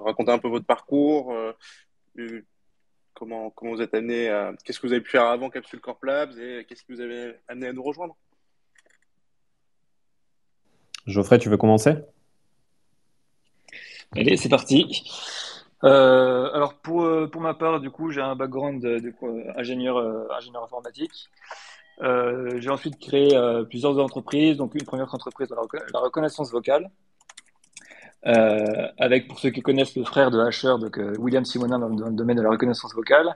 raconter un peu votre parcours, comment vous êtes amené qu'est-ce que vous avez pu faire avant Capsule Corp Labs et qu'est-ce qui vous avez amené à nous rejoindre? Geoffrey, tu veux commencer? Allez, c'est parti. Alors pour ma part, du coup, j'ai un background ingénieur informatique. J'ai ensuite créé plusieurs entreprises. Donc une première entreprise dans la reconnaissance vocale, avec pour ceux qui connaissent le frère de Asher, donc William Simonin dans le domaine de la reconnaissance vocale.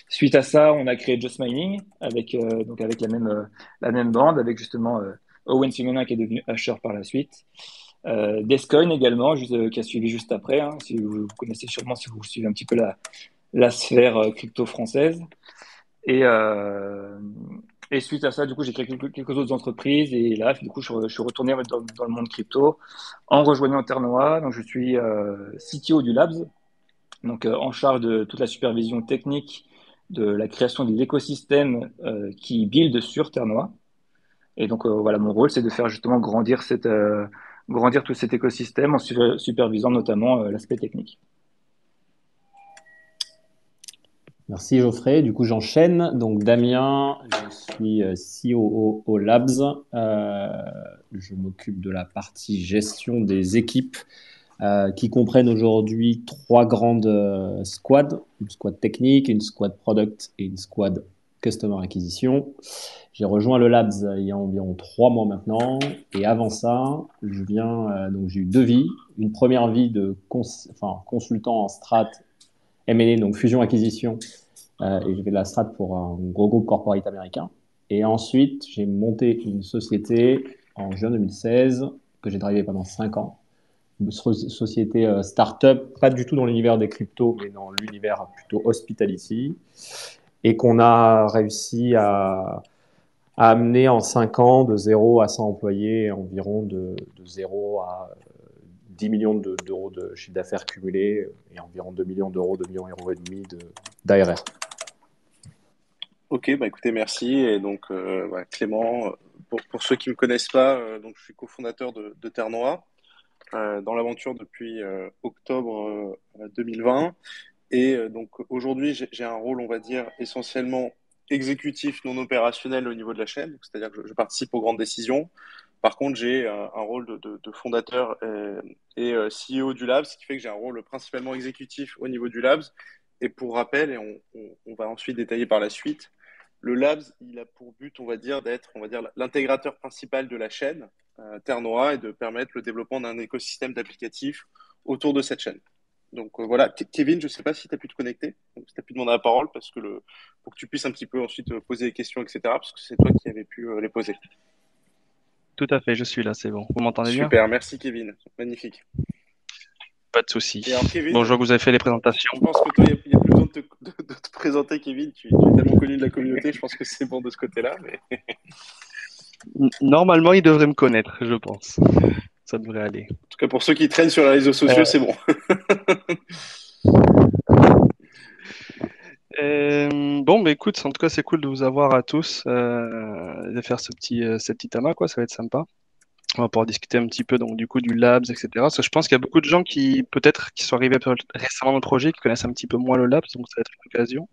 Suite à ça, on a créé Just Mining avec la même bande, avec justement Owen Simonin qui est devenu Asher par la suite. Descoin également, qui a suivi juste après, hein, si vous connaissez sûrement, si vous suivez un petit peu la sphère crypto française. Et, euh, et suite à ça, du coup, j'ai créé quelques autres entreprises. Et là, du coup, je suis retourné dans le monde crypto en rejoignant Ternoa. Donc, je suis CTO du Labs, donc en charge de toute la supervision technique de la création des écosystèmes qui build sur Ternoa. Et donc, voilà, mon rôle, c'est de faire justement grandir tout cet écosystème en supervisant notamment l'aspect technique. Merci Geoffrey. Du coup, j'enchaîne. Donc, Damien, je suis COO au Labs. Je m'occupe de la partie gestion des équipes qui comprennent aujourd'hui trois grandes squads. Une squad technique, une squad product et une squad customer acquisition. J'ai rejoint le Labs il y a environ 3 mois maintenant. Et avant ça, donc j'ai eu deux vies. Une première vie de consultant en strat M&A, donc fusion-acquisition, et j'ai fait de la strat pour un gros groupe corporate américain. Et ensuite, j'ai monté une société en juin 2016 que j'ai drivé pendant 5 ans. Une société start-up, pas du tout dans l'univers des cryptos, mais dans l'univers plutôt hospitality, et qu'on a réussi à amener en 5 ans de 0 à 100 employés, environ de 0 à 10 millions d'euros de chiffre d'affaires cumulé et environ 2 millions d'euros, 2 millions et demi d'ARR. Ok, bah écoutez, merci. Et donc, Clément, pour ceux qui ne me connaissent pas, donc je suis cofondateur de Terre dans l'aventure depuis octobre 2020. Et donc aujourd'hui, j'ai un rôle, on va dire, essentiellement exécutif non opérationnel au niveau de la chaîne, c'est-à-dire que je participe aux grandes décisions. Par contre, j'ai un rôle de fondateur et CEO du Labs, ce qui fait que j'ai un rôle principalement exécutif au niveau du Labs. Et pour rappel, et on va ensuite détailler par la suite, le Labs, il a pour but, on va dire, d'être, on va dire, l'intégrateur principal de la chaîne Terre et de permettre le développement d'un écosystème d'applicatifs autour de cette chaîne. Donc voilà, Kevin, je ne sais pas si tu as pu te connecter, donc, si tu as pu demander la parole parce que pour que tu puisses un petit peu ensuite poser des questions, etc., parce que c'est toi qui avais pu les poser. Tout à fait, je suis là, c'est bon. Vous m'entendez bien? Super, merci Kevin, magnifique. Pas de Et souci. alors Bon, je Kevin, vois que vous avez fait les présentations. je pense que toi, il y a plus besoin de te présenter, Kevin, tu es tellement connu de la communauté, je pense que c'est bon de ce côté-là. Mais... Normalement, il devrait me connaître, je pense. Ça devrait aller. En tout cas, pour ceux qui traînent sur les réseaux sociaux, Euh, c'est bon. bon, bah écoute, en tout cas, c'est cool de vous avoir à tous, de faire ce petit amas, quoi. Ça va être sympa. On va pouvoir discuter un petit peu donc du coup du labs, etc. Parce que je pense qu'il y a beaucoup de gens qui peut-être qui sont arrivés récemment dans le projet, qui connaissent un petit peu moins le labs, donc ça va être une occasion.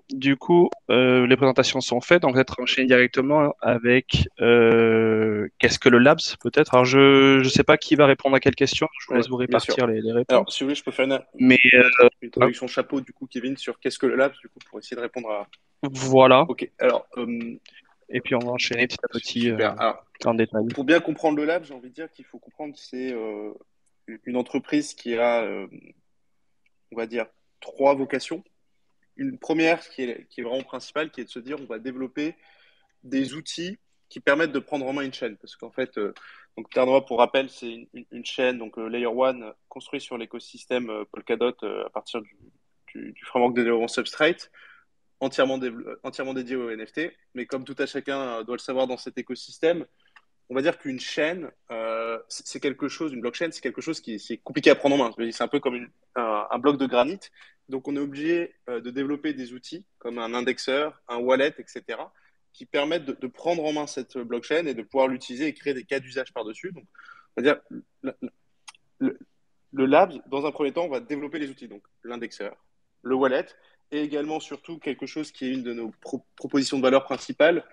Du coup, les présentations sont faites, donc peut-être enchaîner directement avec qu'est-ce que le labs peut-être. Alors je sais pas qui va répondre à quelle question, je vous Ouais, laisse vous bien sûr. répartir les Alors, réponses. si vous voulez, je peux faire Mais une introduction chapeau, du coup, Kevin, sur qu'est-ce que le Labs, du coup, pour essayer de répondre à... voilà, Ok, alors, et puis on va enchaîner petit à petit super. Alors, en détail. pour bien comprendre le Lab, j'ai envie de dire qu'il faut comprendre que c'est une entreprise qui a, on va dire, trois vocations. Une première qui est vraiment principale, qui est de se dire on va développer des outils qui permettent de prendre en main une chaîne. Parce qu'en fait, donc Terre pour rappel, c'est une chaîne, donc Layer One, construite sur l'écosystème Polkadot à partir du framework de développement Substrate, entièrement dédié au NFT. Mais comme tout à chacun doit le savoir dans cet écosystème, on va dire qu'une chaîne, c'est quelque chose, une blockchain, c'est quelque chose qui est compliqué à prendre en main. C'est un peu comme un bloc de granit. Donc, on est obligé de développer des outils comme un indexeur, un wallet, etc., qui permettent de prendre en main cette blockchain et de pouvoir l'utiliser et créer des cas d'usage par-dessus. Donc, on va dire, le, le Labs, dans un premier temps, on va développer les outils, donc l'indexeur, le wallet, et également surtout quelque chose qui est une de nos propositions de valeur principales,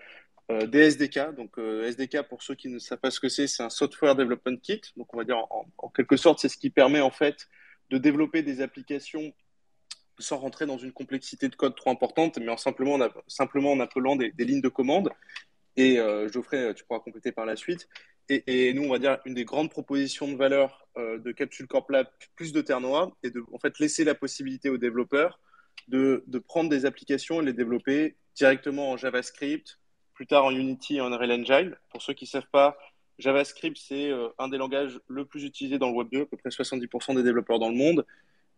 des SDK. Donc SDK, pour ceux qui ne savent pas ce que c'est un Software Development Kit. Donc on va dire en quelque sorte, c'est ce qui permet en fait de développer des applications sans rentrer dans une complexité de code trop importante, mais simplement en appelant des lignes de commande. Et Geoffrey, tu pourras compléter par la suite. Et nous, on va dire, une des grandes propositions de valeur de Capsule Corp Lab plus de Ternoa est de en fait, laisser la possibilité aux développeurs de prendre des applications et les développer directement en JavaScript, plus tard en Unity et en Unreal Engine. Pour ceux qui ne savent pas, JavaScript, c'est un des langages le plus utilisé dans le Web 2, à peu près 70% des développeurs dans le monde.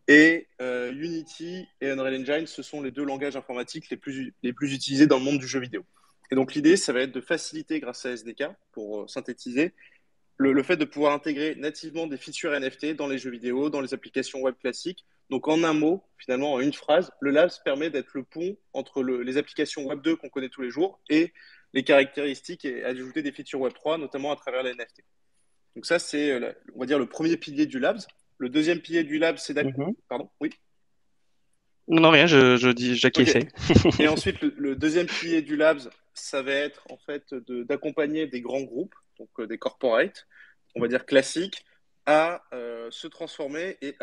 Et Unity et Unreal Engine, ce sont les deux langages informatiques les plus utilisés dans le monde du jeu vidéo. Et donc l'idée, ça va être de faciliter grâce à SDK, pour synthétiser, le fait de pouvoir intégrer nativement des features NFT dans les jeux vidéo, dans les applications web classiques. Donc en un mot, finalement en une phrase, le Labs permet d'être le pont entre les applications Web 2 qu'on connaît tous les jours et les caractéristiques et ajouter des features Web 3, notamment à travers les NFT. Donc ça, c'est, on va dire, le premier pilier du Labs. Le deuxième pilier du Labs, c'est Pardon, oui. Non, rien, je dis, j'acquiesçais. Et ensuite, le deuxième pilier du Labs, ça va être en fait d'accompagner des grands groupes, donc des corporates, on va dire classiques, à se transformer et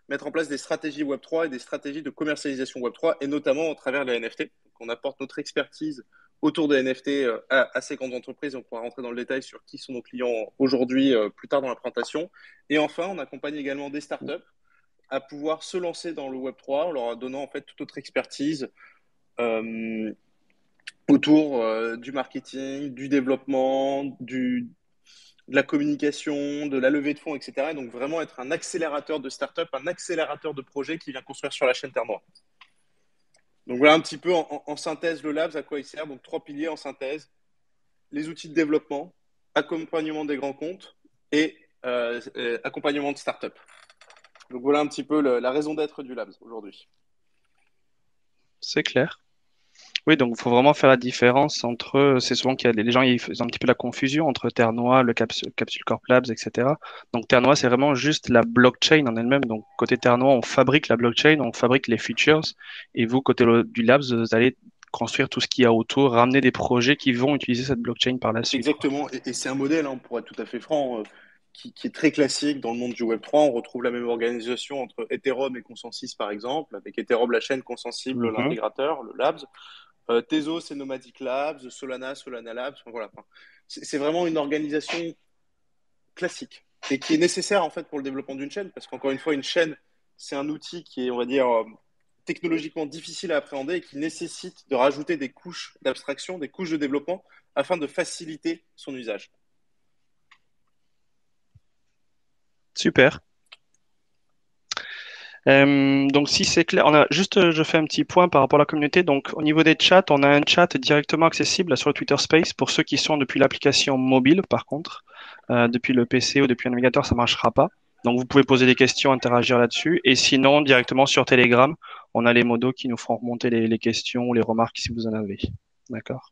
mettre en place des stratégies Web3 et des stratégies de commercialisation Web3, et notamment à travers les NFT. Donc, on apporte notre expertise autour des NFT à ces grandes entreprises. On pourra rentrer dans le détail sur qui sont nos clients aujourd'hui, plus tard dans la présentation. Et enfin, on accompagne également des startups à pouvoir se lancer dans le Web3 en leur donnant en fait toute autre expertise autour du marketing, du développement, de la communication, de la levée de fonds, etc. Et donc vraiment être un accélérateur de start-up, un accélérateur de projets qui vient construire sur la chaîne Terre-Noire. Donc voilà un petit peu en synthèse le Labs, à quoi il sert. Donc 3 piliers en synthèse: les outils de développement, accompagnement des grands comptes et accompagnement de start-up. Donc voilà un petit peu la raison d'être du Labs aujourd'hui. C'est clair. Oui, donc il faut vraiment faire la différence entre, c'est souvent qu'il y a les gens ils font un petit peu la confusion entre Ternoa, le Capsule Corp Labs, etc. Donc Ternoa, c'est vraiment juste la blockchain en elle-même. Donc côté Ternoa, on fabrique la blockchain, on fabrique les features, et vous, côté du Labs, vous allez construire tout ce qu'il y a autour, ramener des projets qui vont utiliser cette blockchain par la suite. Exactement, et c'est un modèle, hein, pour être tout à fait franc, qui est très classique dans le monde du Web3. On retrouve la même organisation entre Ethereum et Consensus, par exemple, avec Ethereum, la chaîne, Consensus, l'intégrateur, le Labs. Tezos, c'est Nomadic Labs, Solana, Solana Labs. Enfin, voilà. C'est vraiment une organisation classique et qui est nécessaire en fait pour le développement d'une chaîne, parce qu'encore une fois, une chaîne, c'est un outil qui est, on va dire, technologiquement difficile à appréhender et qui nécessite de rajouter des couches d'abstraction, des couches de développement afin de faciliter son usage. Super. Donc si c'est clair, je fais un petit point par rapport à la communauté. Donc au niveau des chats, on a un chat directement accessible sur le Twitter Space pour ceux qui sont depuis l'application mobile. Par contre, depuis le PC ou depuis un navigateur, ça marchera pas. Donc vous pouvez poser des questions, interagir là-dessus. Et sinon, directement sur Telegram, on a les modos qui nous feront remonter les questions ou les remarques si vous en avez. D'accord.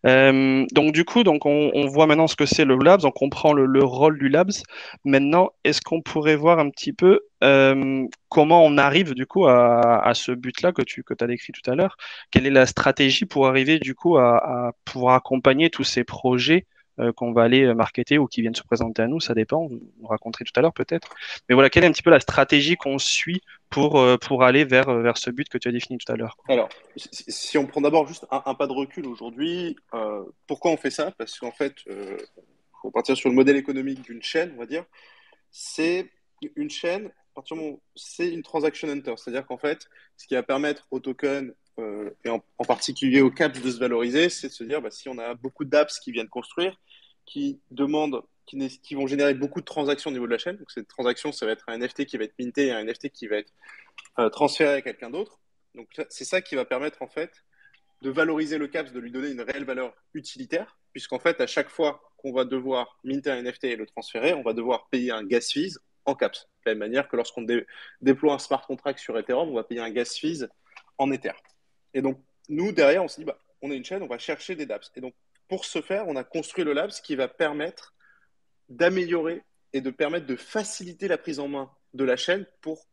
Donc du coup, on voit maintenant ce que c'est le Labs, on comprend le rôle du Labs. Maintenant, est-ce qu'on pourrait voir un petit peu comment on arrive du coup à ce but-là que tu as décrit tout à l'heure? Quelle est la stratégie pour arriver du coup à pouvoir accompagner tous ces projets qu'on va aller marketer ou qui viennent se présenter à nous? Ça dépend, vous raconterez tout à l'heure peut-être. Mais voilà, quelle est un petit peu la stratégie qu'on suit pour aller vers ce but que tu as défini tout à l'heure? Alors, si on prend d'abord juste un pas de recul aujourd'hui, pourquoi on fait ça? Parce qu'en fait, pour partir sur le modèle économique d'une chaîne, on va dire, c'est une chaîne, à partir du moment où c'est une transaction hunter, c'est-à-dire qu'en fait, ce qui va permettre aux tokens et en particulier aux caps de se valoriser, c'est de se dire, bah, si on a beaucoup d'apps qui viennent construire, qui vont générer beaucoup de transactions au niveau de la chaîne. Donc, cette transaction, ça va être un NFT qui va être minté et un NFT qui va être transféré à quelqu'un d'autre. Donc, c'est ça qui va permettre, en fait, de valoriser le CAPS, de lui donner une réelle valeur utilitaire, puisqu'en fait, à chaque fois qu'on va devoir minter un NFT et le transférer, on va devoir payer un gas fees en CAPS. De la même manière que lorsqu'on déploie un smart contract sur Ethereum, on va payer un gas fees en Ether. Et donc, nous, derrière, on se dit, bah, on est une chaîne, on va chercher des dApps. Et donc, pour ce faire, on a construit le Labs qui va permettre d'améliorer et de permettre de faciliter la prise en main de la chaîne pour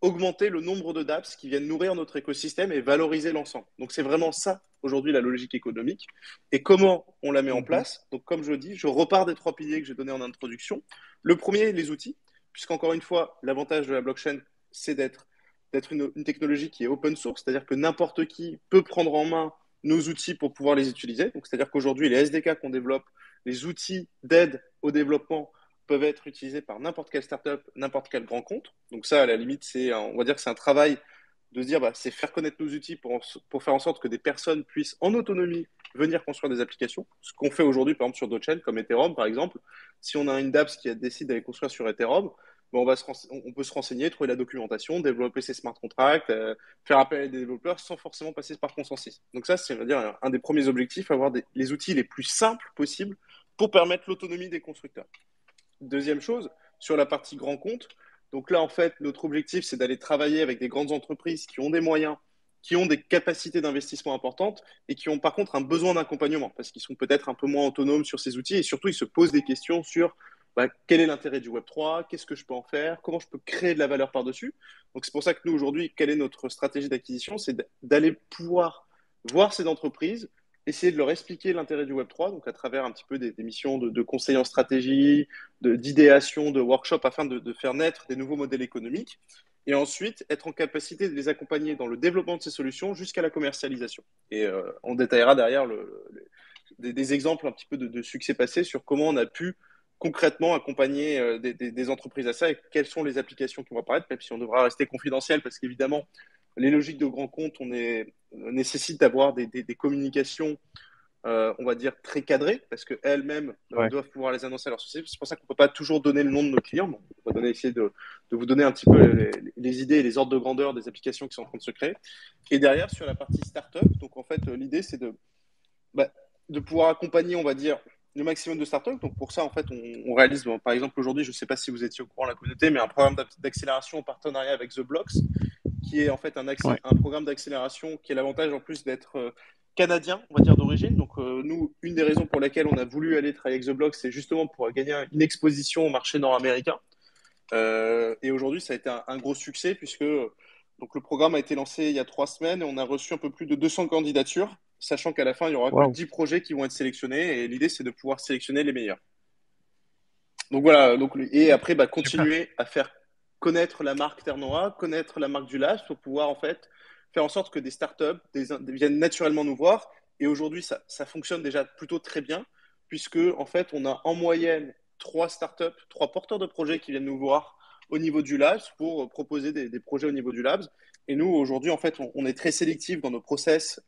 augmenter le nombre de dApps qui viennent nourrir notre écosystème et valoriser l'ensemble. Donc c'est vraiment ça aujourd'hui la logique économique. Et comment on la met en place? Donc comme je dis, je repars des 3 piliers que j'ai donnés en introduction. Le premier, les outils, puisqu'encore une fois, l'avantage de la blockchain, c'est d'être une technologie qui est open source, c'est-à-dire que n'importe qui peut prendre en main nos outils pour pouvoir les utiliser. Donc c'est-à-dire qu'aujourd'hui, les SDK qu'on développe, les outils d'aide au développement peuvent être utilisés par n'importe quelle startup, n'importe quel grand compte. Donc ça, à la limite, on va dire que c'est un travail de se dire, c'est faire connaître nos outils pour faire en sorte que des personnes puissent en autonomie venir construire des applications. Ce qu'on fait aujourd'hui, par exemple, sur d'autres chaînes, comme Ethereum, par exemple. Si on a une dApps qui décide d'aller construire sur Ethereum, on peut se renseigner, trouver la documentation, développer ses smart contracts, faire appel à des développeurs sans forcément passer par consensus. Donc ça, c'est, on va dire, un des premiers objectifs, avoir les outils les plus simples possibles pour permettre l'autonomie des constructeurs. Deuxième chose, sur la partie grand compte, donc là, en fait, notre objectif, c'est d'aller travailler avec des grandes entreprises qui ont des moyens, qui ont des capacités d'investissement importantes et qui ont par contre un besoin d'accompagnement parce qu'ils sont peut-être un peu moins autonomes sur ces outils et surtout, ils se posent des questions sur quel est l'intérêt du Web3, qu'est-ce que je peux en faire, comment je peux créer de la valeur par-dessus. Donc, c'est pour ça que nous, aujourd'hui, quelle est notre stratégie d'acquisition? C'est d'aller pouvoir voir ces entreprises, essayer de leur expliquer l'intérêt du Web3, donc à travers un petit peu des missions de conseil en stratégie, d'idéation, de workshop, afin de faire naître des nouveaux modèles économiques, et ensuite être en capacité de les accompagner dans le développement de ces solutions jusqu'à la commercialisation. Et on détaillera derrière des exemples un petit peu de succès passé sur comment on a pu concrètement accompagner des entreprises à ça et quelles sont les applications qui vont apparaître, même si on devra rester confidentiel parce qu'évidemment, les logiques de grands comptes nécessitent d'avoir des communications, on va dire, très cadrées parce qu'elles-mêmes doivent pouvoir les annoncer à leur société. C'est pour ça qu'on ne peut pas toujours donner le nom de nos clients. Bon, on va essayer de vous donner un petit peu les idées et les ordres de grandeur des applications qui sont en train de se créer. Et derrière, sur la partie startup, donc en fait, l'idée, c'est de pouvoir accompagner, on va dire, le maximum de startups. Donc pour ça, en fait, on réalise, par exemple, aujourd'hui, je ne sais pas si vous étiez au courant de la communauté, mais un programme d'accélération en partenariat avec The Blocks, qui est en fait un programme d'accélération qui a l'avantage en plus d'être canadien, on va dire, d'origine. Donc nous, une des raisons pour lesquelles on a voulu aller travailler avec The Blocks, c'est justement pour gagner une exposition au marché nord-américain. Et aujourd'hui, ça a été un gros succès puisque donc, le programme a été lancé il y a 3 semaines et on a reçu un peu plus de 200 candidatures, sachant qu'à la fin, il n'y aura que 10 projets qui vont être sélectionnés et l'idée, c'est de pouvoir sélectionner les meilleurs. Donc voilà, et après, continuer à faire connaître la marque Ternoa, connaître la marque du Labs pour pouvoir en fait faire en sorte que des startups viennent naturellement nous voir. Et aujourd'hui, ça fonctionne déjà plutôt très bien puisque en fait, on a en moyenne 3 startups, 3 porteurs de projets qui viennent nous voir au niveau du Labs pour proposer des projets au niveau du Labs. Et nous, aujourd'hui, en fait, on est très sélectif dans nos process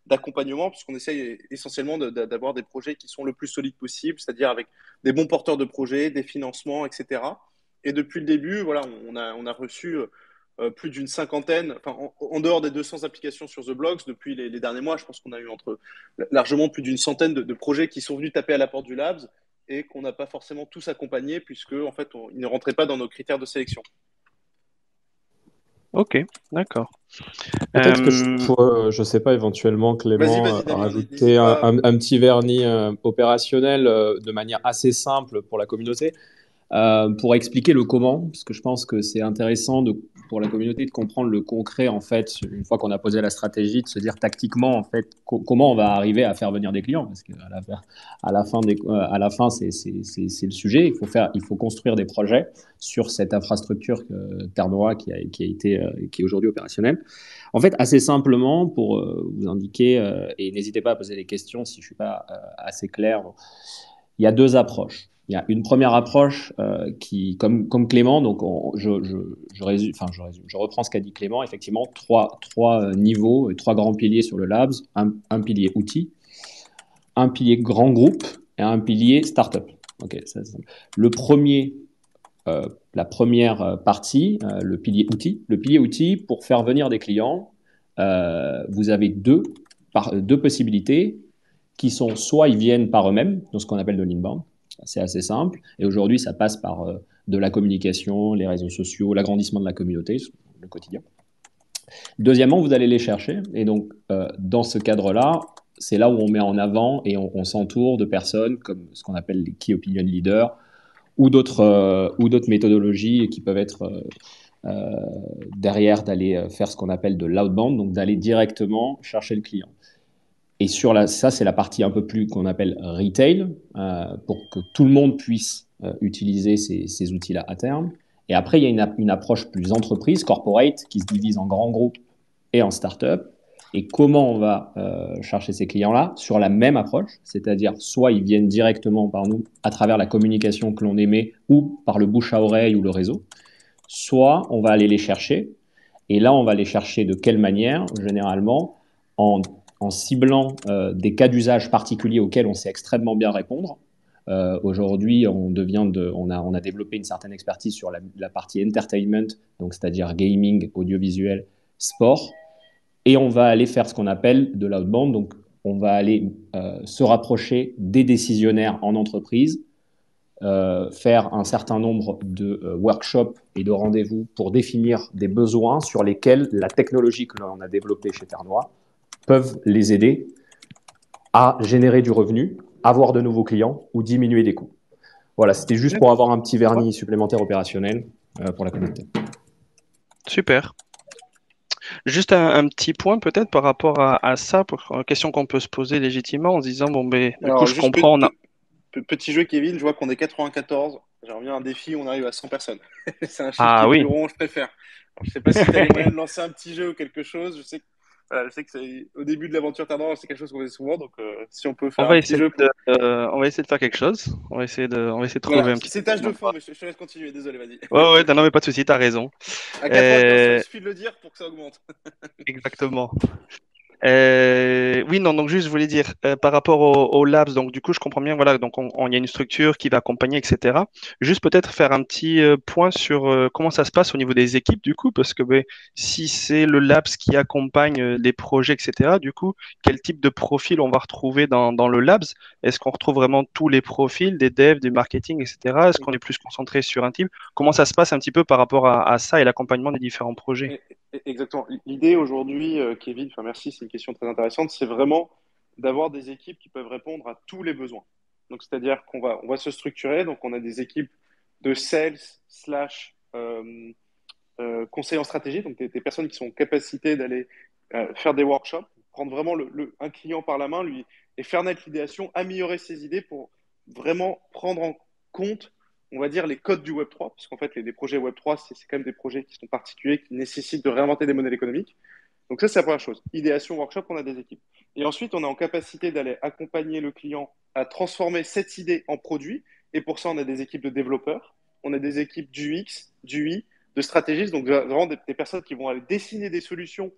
d'accompagnement puisqu'on essaye essentiellement d'avoir des projets qui sont le plus solides possible, c'est-à-dire avec des bons porteurs de projets, des financements, etc. Et depuis le début, voilà, on a reçu plus d'une cinquantaine, enfin, en dehors des 200 applications sur The Blocks, depuis les derniers mois, je pense qu'on a eu largement plus d'une centaine de projets qui sont venus taper à la porte du Labs et qu'on n'a pas forcément tous accompagnés puisque en fait, ils ne rentraient pas dans nos critères de sélection. Ok, d'accord. Peut-être que je sais pas, éventuellement, Clément, Vas-y, Damien, rajouter un petit vernis opérationnel de manière assez simple pour la communauté. Pour expliquer le comment, parce que je pense que c'est intéressant pour la communauté de comprendre le concret, en fait, une fois qu'on a posé la stratégie, de se dire tactiquement, en fait, comment on va arriver à faire venir des clients, parce qu'à la fin, c'est le sujet. Il faut construire des projets sur cette infrastructure Ternoa qui est aujourd'hui opérationnelle. En fait, assez simplement, pour vous indiquer, et n'hésitez pas à poser des questions si je ne suis pas assez clair, il y a 2 approches. Il y a une première approche qui, comme Clément, donc je reprends ce qu'a dit Clément, effectivement, trois niveaux, 3 grands piliers sur le Labs, un pilier outil, un pilier grand groupe et un pilier startup. Okay, le premier, la première partie, le pilier outil. Le pilier outil, pour faire venir des clients, vous avez deux possibilités qui sont soit ils viennent par eux-mêmes, dans ce qu'on appelle de l'inbound. C'est assez simple. Et aujourd'hui, ça passe par de la communication, les réseaux sociaux, l'agrandissement de la communauté, le quotidien. Deuxièmement, vous allez les chercher. Et donc, dans ce cadre-là, c'est là où on met en avant et on s'entoure de personnes comme ce qu'on appelle les key opinion leaders ou d'autres méthodologies qui peuvent être derrière d'aller faire ce qu'on appelle de l'outbound, donc d'aller directement chercher le client. Et ça, c'est la partie un peu plus qu'on appelle retail, pour que tout le monde puisse utiliser ces outils-là à terme. Et après, il y a une approche plus entreprise, corporate, qui se divise en grands groupes et en start-up. Et comment on va chercher ces clients-là sur la même approche, c'est-à-dire soit ils viennent directement par nous à travers la communication que l'on émet ou par le bouche à oreille ou le réseau, soit on va aller les chercher. Et là, on va les chercher de quelle manière? Généralement, en ciblant des cas d'usage particuliers auxquels on sait extrêmement bien répondre. Aujourd'hui, on a développé une certaine expertise sur la partie entertainment, donc c'est-à-dire gaming, audiovisuel, sport. Et on va aller faire ce qu'on appelle de l'outbound. Donc, on va aller se rapprocher des décisionnaires en entreprise, faire un certain nombre de workshops et de rendez-vous pour définir des besoins sur lesquels la technologie que l'on a développée chez Ternois peuvent les aider à générer du revenu, avoir de nouveaux clients ou diminuer des coûts. Voilà, c'était juste pour avoir un petit vernis supplémentaire opérationnel pour la communauté. Super. Juste un petit point peut-être par rapport à ça, pour une question qu'on peut se poser légitimement en se disant, bon, ben, du coup, je comprends. Petit jeu, Kevin, je vois qu'on est 94. J'aimerais bien un défi, on arrive à 100 personnes. C'est un chiffre qui est plus rond, je préfère. Alors, je sais pas si tu as les moyens de lancer un petit jeu ou quelque chose. Je sais que c'est au début de l'aventure Ternois, c'est quelque chose qu'on fait souvent. Donc, si on peut faire un petit jeu. On va essayer de faire quelque chose. On va essayer de trouver un petit. C'est tâche de fond, mais je te laisse continuer. Désolé, vas-y. Ouais, non, mais pas de souci, t'as raison. À 94, il suffit de le dire pour que ça augmente. Exactement. Oui, non, donc juste, je voulais dire, par rapport au labs, donc du coup, je comprends bien, voilà, donc il y a une structure qui va accompagner, etc. Juste peut-être faire un petit point sur comment ça se passe au niveau des équipes, du coup, parce que si c'est le labs qui accompagne les projets, etc., du coup, quel type de profil on va retrouver dans le labs? Est-ce qu'on retrouve vraiment tous les profils, des devs, du marketing, etc.? Est-ce qu'on est plus concentré sur un type? Comment ça se passe un petit peu par rapport à ça et l'accompagnement des différents projets? Exactement. L'idée aujourd'hui, Kevin, merci, c'est une question très intéressante, c'est vraiment d'avoir des équipes qui peuvent répondre à tous les besoins. Donc, c'est-à-dire on va se structurer. Donc, on a des équipes de sales / conseil en stratégie, donc des personnes qui sont en capacité d'aller faire des workshops, prendre vraiment un client par la main, et faire naître l'idéation, améliorer ses idées pour vraiment prendre en compte, on va dire, les codes du Web3, parce qu'en fait, les projets Web3, c'est quand même des projets qui sont particuliers, qui nécessitent de réinventer des modèles économiques. Donc ça, c'est la première chose. Idéation, workshop, on a des équipes. Et ensuite, on est en capacité d'aller accompagner le client à transformer cette idée en produit. Et pour ça, on a des équipes de développeurs, on a des équipes d'UX, d'UI, de stratégistes, donc vraiment des personnes qui vont aller dessiner des solutions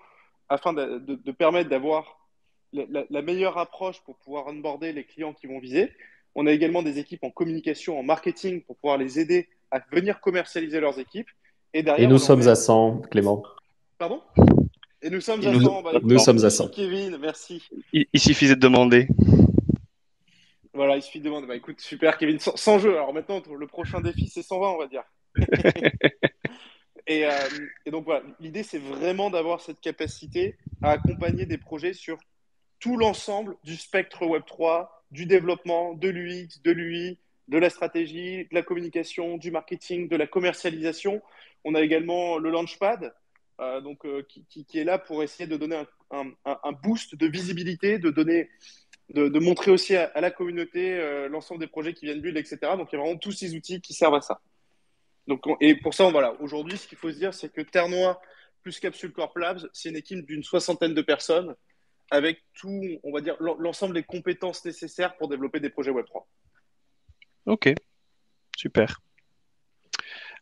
afin de permettre d'avoir la meilleure approche pour pouvoir onboarder les clients qui vont viser. On a également des équipes en communication, en marketing pour pouvoir les aider à venir commercialiser leurs équipes. Et nous sommes à 100, Clément. Pardon? Et nous sommes à 100. Nous sommes à 100. Kevin, merci. Il suffisait de demander. Voilà, il suffit de demander. Écoute, super, Kevin, sans jeu. Alors maintenant, le prochain défi, c'est 120, on va dire. Et donc voilà, l'idée, c'est vraiment d'avoir cette capacité à accompagner des projets sur tout l'ensemble du spectre Web3, du développement, de l'UX, de l'UI, de la stratégie, de la communication, du marketing, de la commercialisation. On a également le Launchpad, qui est là pour essayer de donner un boost de visibilité, de montrer aussi à la communauté l'ensemble des projets qui viennent build, etc. Donc, il y a vraiment tous ces outils qui servent à ça. Donc, et pour ça, voilà, aujourd'hui, ce qu'il faut se dire, c'est que Ternois plus Capsule Corp Labs, c'est une équipe d'une 60aine de personnes avec tout, on va dire, l'ensemble des compétences nécessaires pour développer des projets Web3. Ok, super.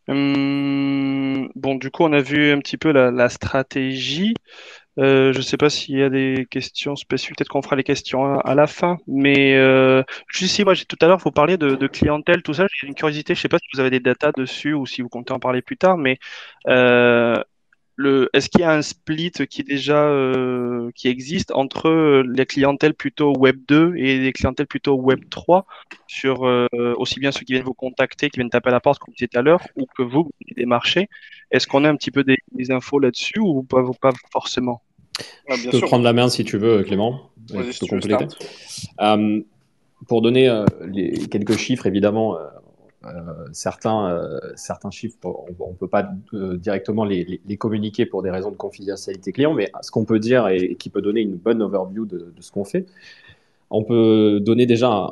Bon, du coup, on a vu un petit peu la stratégie. Je ne sais pas s'il y a des questions spécifiques, peut-être qu'on fera les questions à la fin. Mais juste ici, moi, tout à l'heure, vous parliez de clientèle, tout ça. J'ai une curiosité, je ne sais pas si vous avez des datas dessus ou si vous comptez en parler plus tard, mais est-ce qu'il y a un split qui est déjà qui existe entre les clientèles plutôt Web 2 et les clientèles plutôt Web 3 sur aussi bien ceux qui viennent vous contacter, qui viennent taper à la porte comme je disais tout à l'heure, ou que vous démarchez. Est-ce qu'on a un petit peu des infos là-dessus ou pas forcément? Je peux prendre la main si tu veux, Clément. Je peux compléter. Pour donner quelques chiffres, évidemment, certains chiffres, on ne peut pas directement les communiquer pour des raisons de confidentialité client, mais ce qu'on peut dire et qui peut donner une bonne overview de ce qu'on fait, on peut donner déjà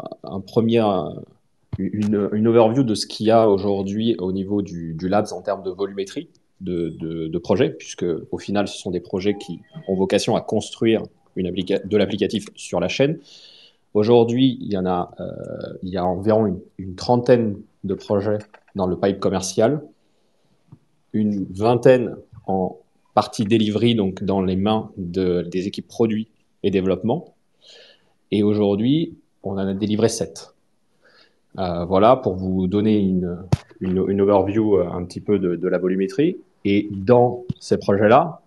une overview de ce qu'il y a aujourd'hui au niveau du Labs en termes de volumétrie de projets, puisque au final, ce sont des projets qui ont vocation à construire de l'applicatif sur la chaîne. Aujourd'hui, il y a environ une trentaine de projets dans le pipe commercial, une vingtaine en partie delivery, donc dans les mains des équipes produits et développement. Et aujourd'hui, on en a délivré 7. Voilà, pour vous donner une overview un petit peu de la volumétrie. Et dans ces projets-là,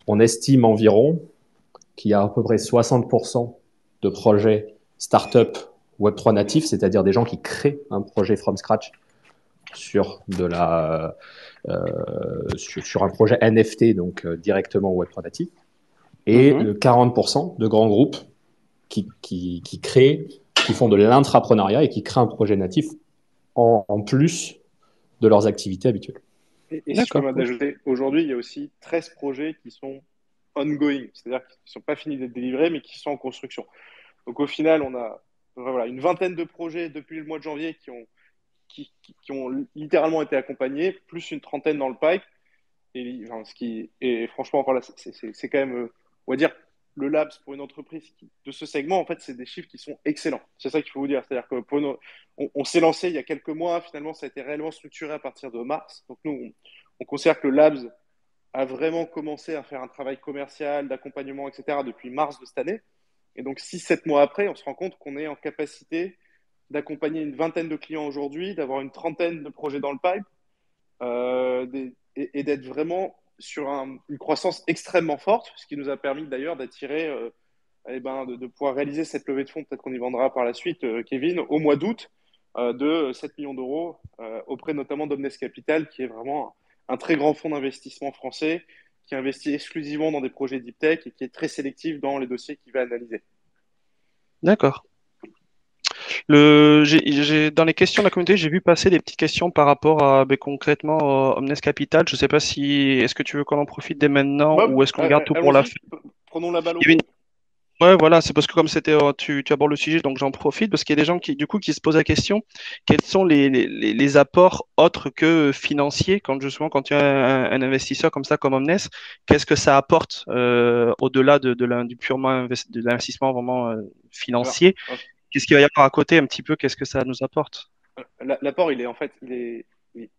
on estime environ qu'il y a à peu près 60% de projets startup Web3 natifs, c'est-à-dire des gens qui créent un projet from scratch sur un projet NFT, donc directement Web3 natif, et 40% de grands groupes qui créent, qui font de l'intrapreneuriat et qui créent un projet natif en plus de leurs activités habituelles. Et si je peux m'ajouter, aujourd'hui, il y a aussi 13 projets qui sont ongoing, c'est-à-dire qui ne sont pas finis d'être délivrés, mais qui sont en construction. Donc au final, on a une vingtaine de projets depuis le mois de janvier qui ont littéralement été accompagnés, plus une trentaine dans le pipe. Et franchement, voilà, c'est quand même, on va dire, le Labs pour une entreprise de ce segment, en fait, c'est des chiffres qui sont excellents. C'est ça qu'il faut vous dire. C'est-à-dire que on s'est lancé il y a quelques mois, finalement, ça a été réellement structuré à partir de mars. Donc nous, on considère que le Labs a vraiment commencé à faire un travail commercial, d'accompagnement, etc., depuis mars de cette année. Et donc, 6-7 mois après, on se rend compte qu'on est en capacité d'accompagner une vingtaine de clients aujourd'hui, d'avoir une trentaine de projets dans le pipe, et d'être vraiment sur une croissance extrêmement forte, ce qui nous a permis d'ailleurs d'attirer, de pouvoir réaliser cette levée de fonds, peut-être qu'on y vendra par la suite, Kevin, au mois d'août, de 7 millions d'euros, auprès notamment d'Omnes Capital, qui est vraiment un très grand fonds d'investissement français, qui investit exclusivement dans des projets deep tech et qui est très sélectif dans les dossiers qu'il va analyser. D'accord. Dans les questions de la communauté, j'ai vu passer des petites questions par rapport à concrètement Omnes Capital. Je ne sais pas est-ce que tu veux qu'on en profite dès maintenant ou est-ce qu'on garde tout pour la fin? Prenons la balle au Ouais, voilà, c'est parce que comme tu abordes le sujet, donc j'en profite parce qu'il y a des gens qui se posent la question, quels sont les apports autres que financiers quand il y a un investisseur comme ça, comme Omnes, qu'est-ce que ça apporte au-delà du purement de l'investissement vraiment financier? Qu'est-ce qu'il va y avoir à côté un petit peu? Qu'est-ce que ça nous apporte? L'apport, il est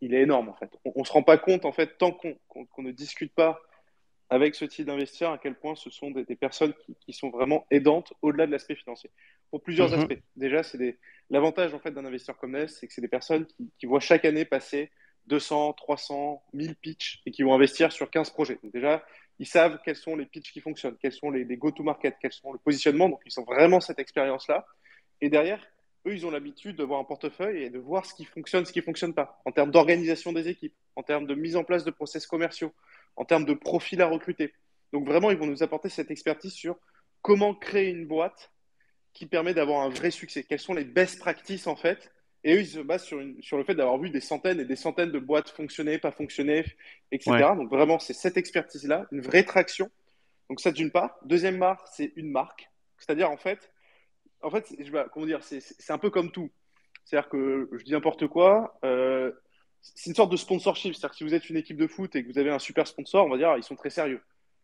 énorme en fait. On se rend pas compte en fait tant qu'on ne discute pas avec ce type d'investisseurs à quel point ce sont des personnes qui sont vraiment aidantes au-delà de l'aspect financier. Pour plusieurs aspects. Déjà, l'avantage en fait d'un investisseur comme Ness, c'est que c'est des personnes qui voient chaque année passer 200, 300, 1000 pitchs et qui vont investir sur 15 projets. Donc déjà, ils savent quels sont les pitchs qui fonctionnent, quels sont les go-to-market, quels sont le positionnement. Donc ils ont vraiment cette expérience-là. Et derrière, eux, ils ont l'habitude de voir un portefeuille et de voir ce qui fonctionne pas, en termes d'organisation des équipes, en termes de mise en place de process commerciaux, en termes de profils à recruter. Donc vraiment, ils vont nous apporter cette expertise sur comment créer une boîte qui permet d'avoir un vrai succès. Quelles sont les best practices en fait? Et eux, ils se basent sur le fait d'avoir vu des centaines et des centaines de boîtes fonctionner, pas fonctionner, etc. Ouais. Donc vraiment, c'est cette expertise-là, une vraie traction. Donc ça d'une part. Deuxième part, c'est une marque. C'est-à-dire en fait, comment dire, c'est un peu comme tout. C'est-à-dire que je dis n'importe quoi. C'est une sorte de sponsorship. C'est-à-dire que si vous êtes une équipe de foot et que vous avez un super sponsor, on va dire ils sont très sérieux.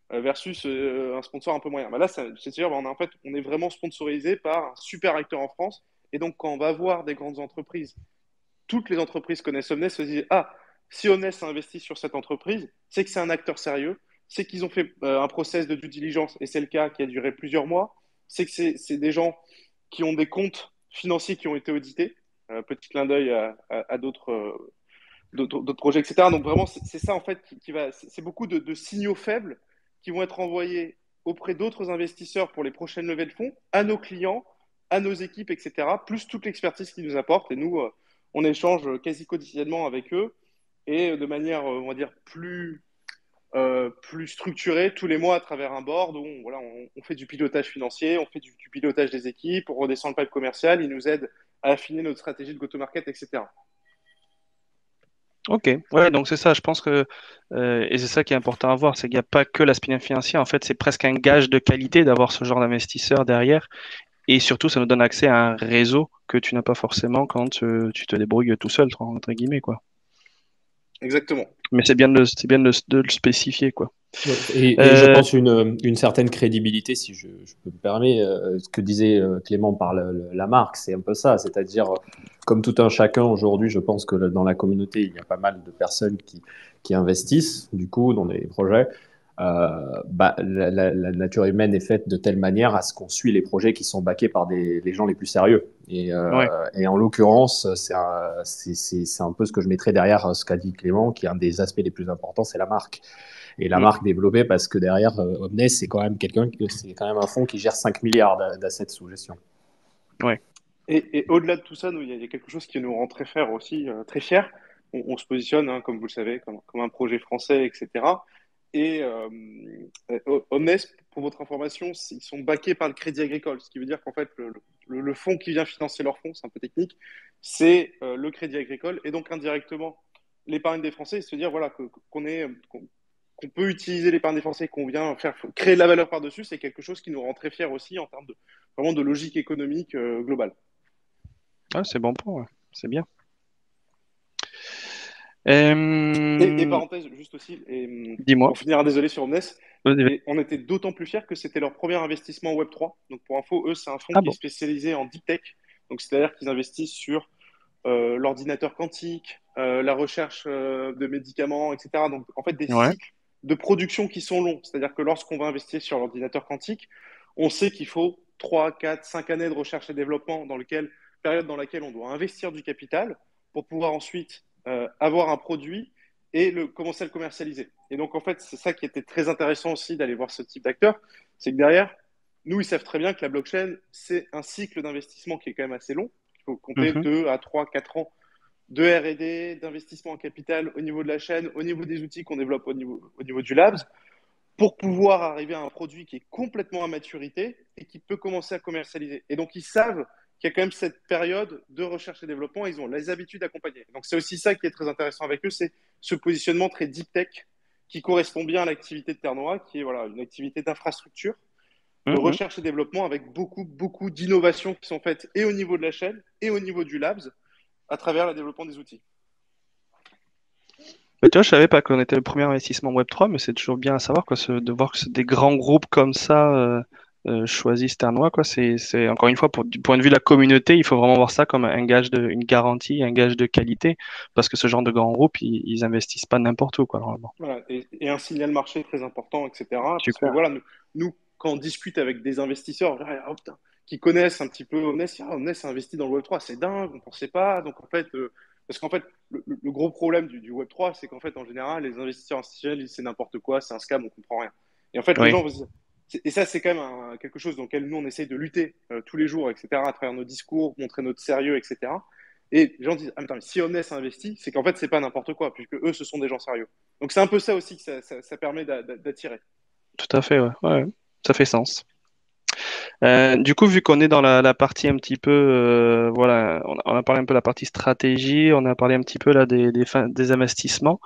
Versus un sponsor un peu moyen. Bah là, c'est-à-dire on est vraiment sponsorisé par un super acteur en France. Et donc, quand on va voir des grandes entreprises, toutes les entreprises connaissent Omnes, se disent ah, si Omnes a investi sur cette entreprise, c'est que c'est un acteur sérieux, c'est qu'ils ont fait un process de due diligence, et c'est le cas qui a duré plusieurs mois, c'est que c'est des gens qui ont des comptes financiers qui ont été audités. Petit clin d'œil à d'autres projets, etc. Donc vraiment, c'est ça en fait qui va. C'est beaucoup de signaux faibles qui vont être envoyés auprès d'autres investisseurs pour les prochaines levées de fonds, à nos clients, à nos équipes, etc. Plus toute l'expertise qu'ils nous apportent. Et nous, on échange quasi quotidiennement avec eux et de manière, on va dire, plus structurée tous les mois à travers un board où on fait du pilotage financier, on fait du pilotage des équipes, on redescend le pipe commercial, ils nous aident à affiner notre stratégie de go-to-market, etc. Ok, ouais, donc c'est ça, je pense que, et c'est ça qui est important à voir, c'est qu'il n'y a pas que l'aspect financier, en fait, c'est presque un gage de qualité d'avoir ce genre d'investisseur derrière, et surtout, ça nous donne accès à un réseau que tu n'as pas forcément quand tu te débrouilles tout seul, entre guillemets, quoi. Exactement. Mais c'est bien de le spécifier, quoi. Ouais, et je Euh, pense une certaine crédibilité, si je peux me permettre, ce que disait Clément par la marque, c'est un peu ça, c'est-à-dire, comme tout un chacun aujourd'hui, je pense que dans la communauté, il y a pas mal de personnes qui investissent, du coup, dans des projets. Bah, la nature humaine est faite de telle manière à ce qu'on suit les projets qui sont backés par les gens les plus sérieux. ouais. Et en l'occurrence, c'est un peu ce que je mettrais derrière ce qu'a dit Clément, qui est un des aspects les plus importants, c'est la marque. Et la Mm. marque développée parce que derrière, Omnes, c'est quand même c'est quand même un fonds qui gère 5 milliards d'assets sous gestion. Ouais. Et au-delà de tout ça, nous, il y a quelque chose qui nous rend très fiers aussi, très fiers. On se positionne, hein, comme vous le savez, comme un projet français, etc. Et Omnes, pour votre information, ils sont backés par le Crédit Agricole, ce qui veut dire qu'en fait, le fonds qui vient financer leur fonds, c'est un peu technique, c'est le Crédit Agricole, et donc indirectement l'épargne des Français, se dire voilà, qu'on peut utiliser l'épargne des Français, qu'on vient faire créer de la valeur par-dessus, c'est quelque chose qui nous rend très fiers aussi en termes de, vraiment de logique économique globale. Ah, c'est bon point, ouais. C'est bien. Et Euh, parenthèse, juste aussi, Dis-moi. pour finir, désolé sur Omnes, Vas-y, vas-y. et on était d'autant plus fiers que c'était leur premier investissement Web3. Donc pour info, eux, c'est un fonds Ah qui est bon. spécialisé en deep tech. Donc c'est-à-dire qu'ils investissent sur l'ordinateur quantique, la recherche de médicaments, etc. Donc en fait des Ouais. cycles de production qui sont longs. C'est-à-dire que lorsqu'on va investir sur l'ordinateur quantique, on sait qu'il faut 3, 4, 5 années de recherche et développement période dans laquelle on doit investir du capital pour pouvoir ensuite avoir un produit et commencer à le commercialiser. Et donc, en fait, c'est ça qui était très intéressant aussi d'aller voir ce type d'acteur, c'est que derrière, nous, ils savent très bien que la blockchain, c'est un cycle d'investissement qui est quand même assez long. Il faut compter Mhm. 2 à 3, 4 ans de R&D, d'investissement en capital au niveau de la chaîne, au niveau des outils qu'on développe au niveau du labs, pour pouvoir arriver à un produit qui est complètement à maturité et qui peut commencer à commercialiser. Et donc, ils savent qu'il y a quand même cette période de recherche et développement, et ils ont les habitudes d'accompagner. Donc, c'est aussi ça qui est très intéressant avec eux, c'est ce positionnement très deep tech qui correspond bien à l'activité de Ternois, qui est voilà, une activité d'infrastructure, de Mhm. recherche et développement avec beaucoup, beaucoup d'innovations qui sont faites et au niveau de la chaîne et au niveau du labs à travers le développement des outils. Mais tu vois, je savais pas qu'on était le premier investissement Web3, mais c'est toujours bien à savoir, quoi, de voir que des grands groupes comme ça choisissent Ternois, quoi. Encore une fois, du point de vue de la communauté, il faut vraiment voir ça comme un gage une garantie, un gage de qualité, parce que ce genre de grands groupes, ils investissent pas n'importe où, quoi, normalement. Voilà, et un signal marché très important, etc. Parce que Super. voilà, nous quand on discute avec des investisseurs oh, putain, qui connaissent un petit peu Omnes, Omnes a investi dans le Web3, c'est dingue, on ne pensait pas. Donc en fait, parce qu'en fait, le gros problème du Web3, c'est qu'en fait, en général, les investisseurs institutionnels, ils disent c'est n'importe quoi, c'est un scam, on comprend rien. Et en fait, les Oui. gens, et ça, c'est quand même quelque chose dans lequel nous, on essaye de lutter tous les jours, etc., à travers nos discours, montrer notre sérieux, etc. Et les gens disent, ah, mais si Omnes a investi, c'est qu'en fait, c'est pas n'importe quoi, puisque eux, ce sont des gens sérieux. Donc c'est un peu ça aussi que ça permet d'attirer. Tout à fait, ouais. Ouais, ça fait sens. Du coup, vu qu'on est dans la partie un petit peu, voilà, on a parlé un peu de la partie stratégie, on a parlé un petit peu là des investissements.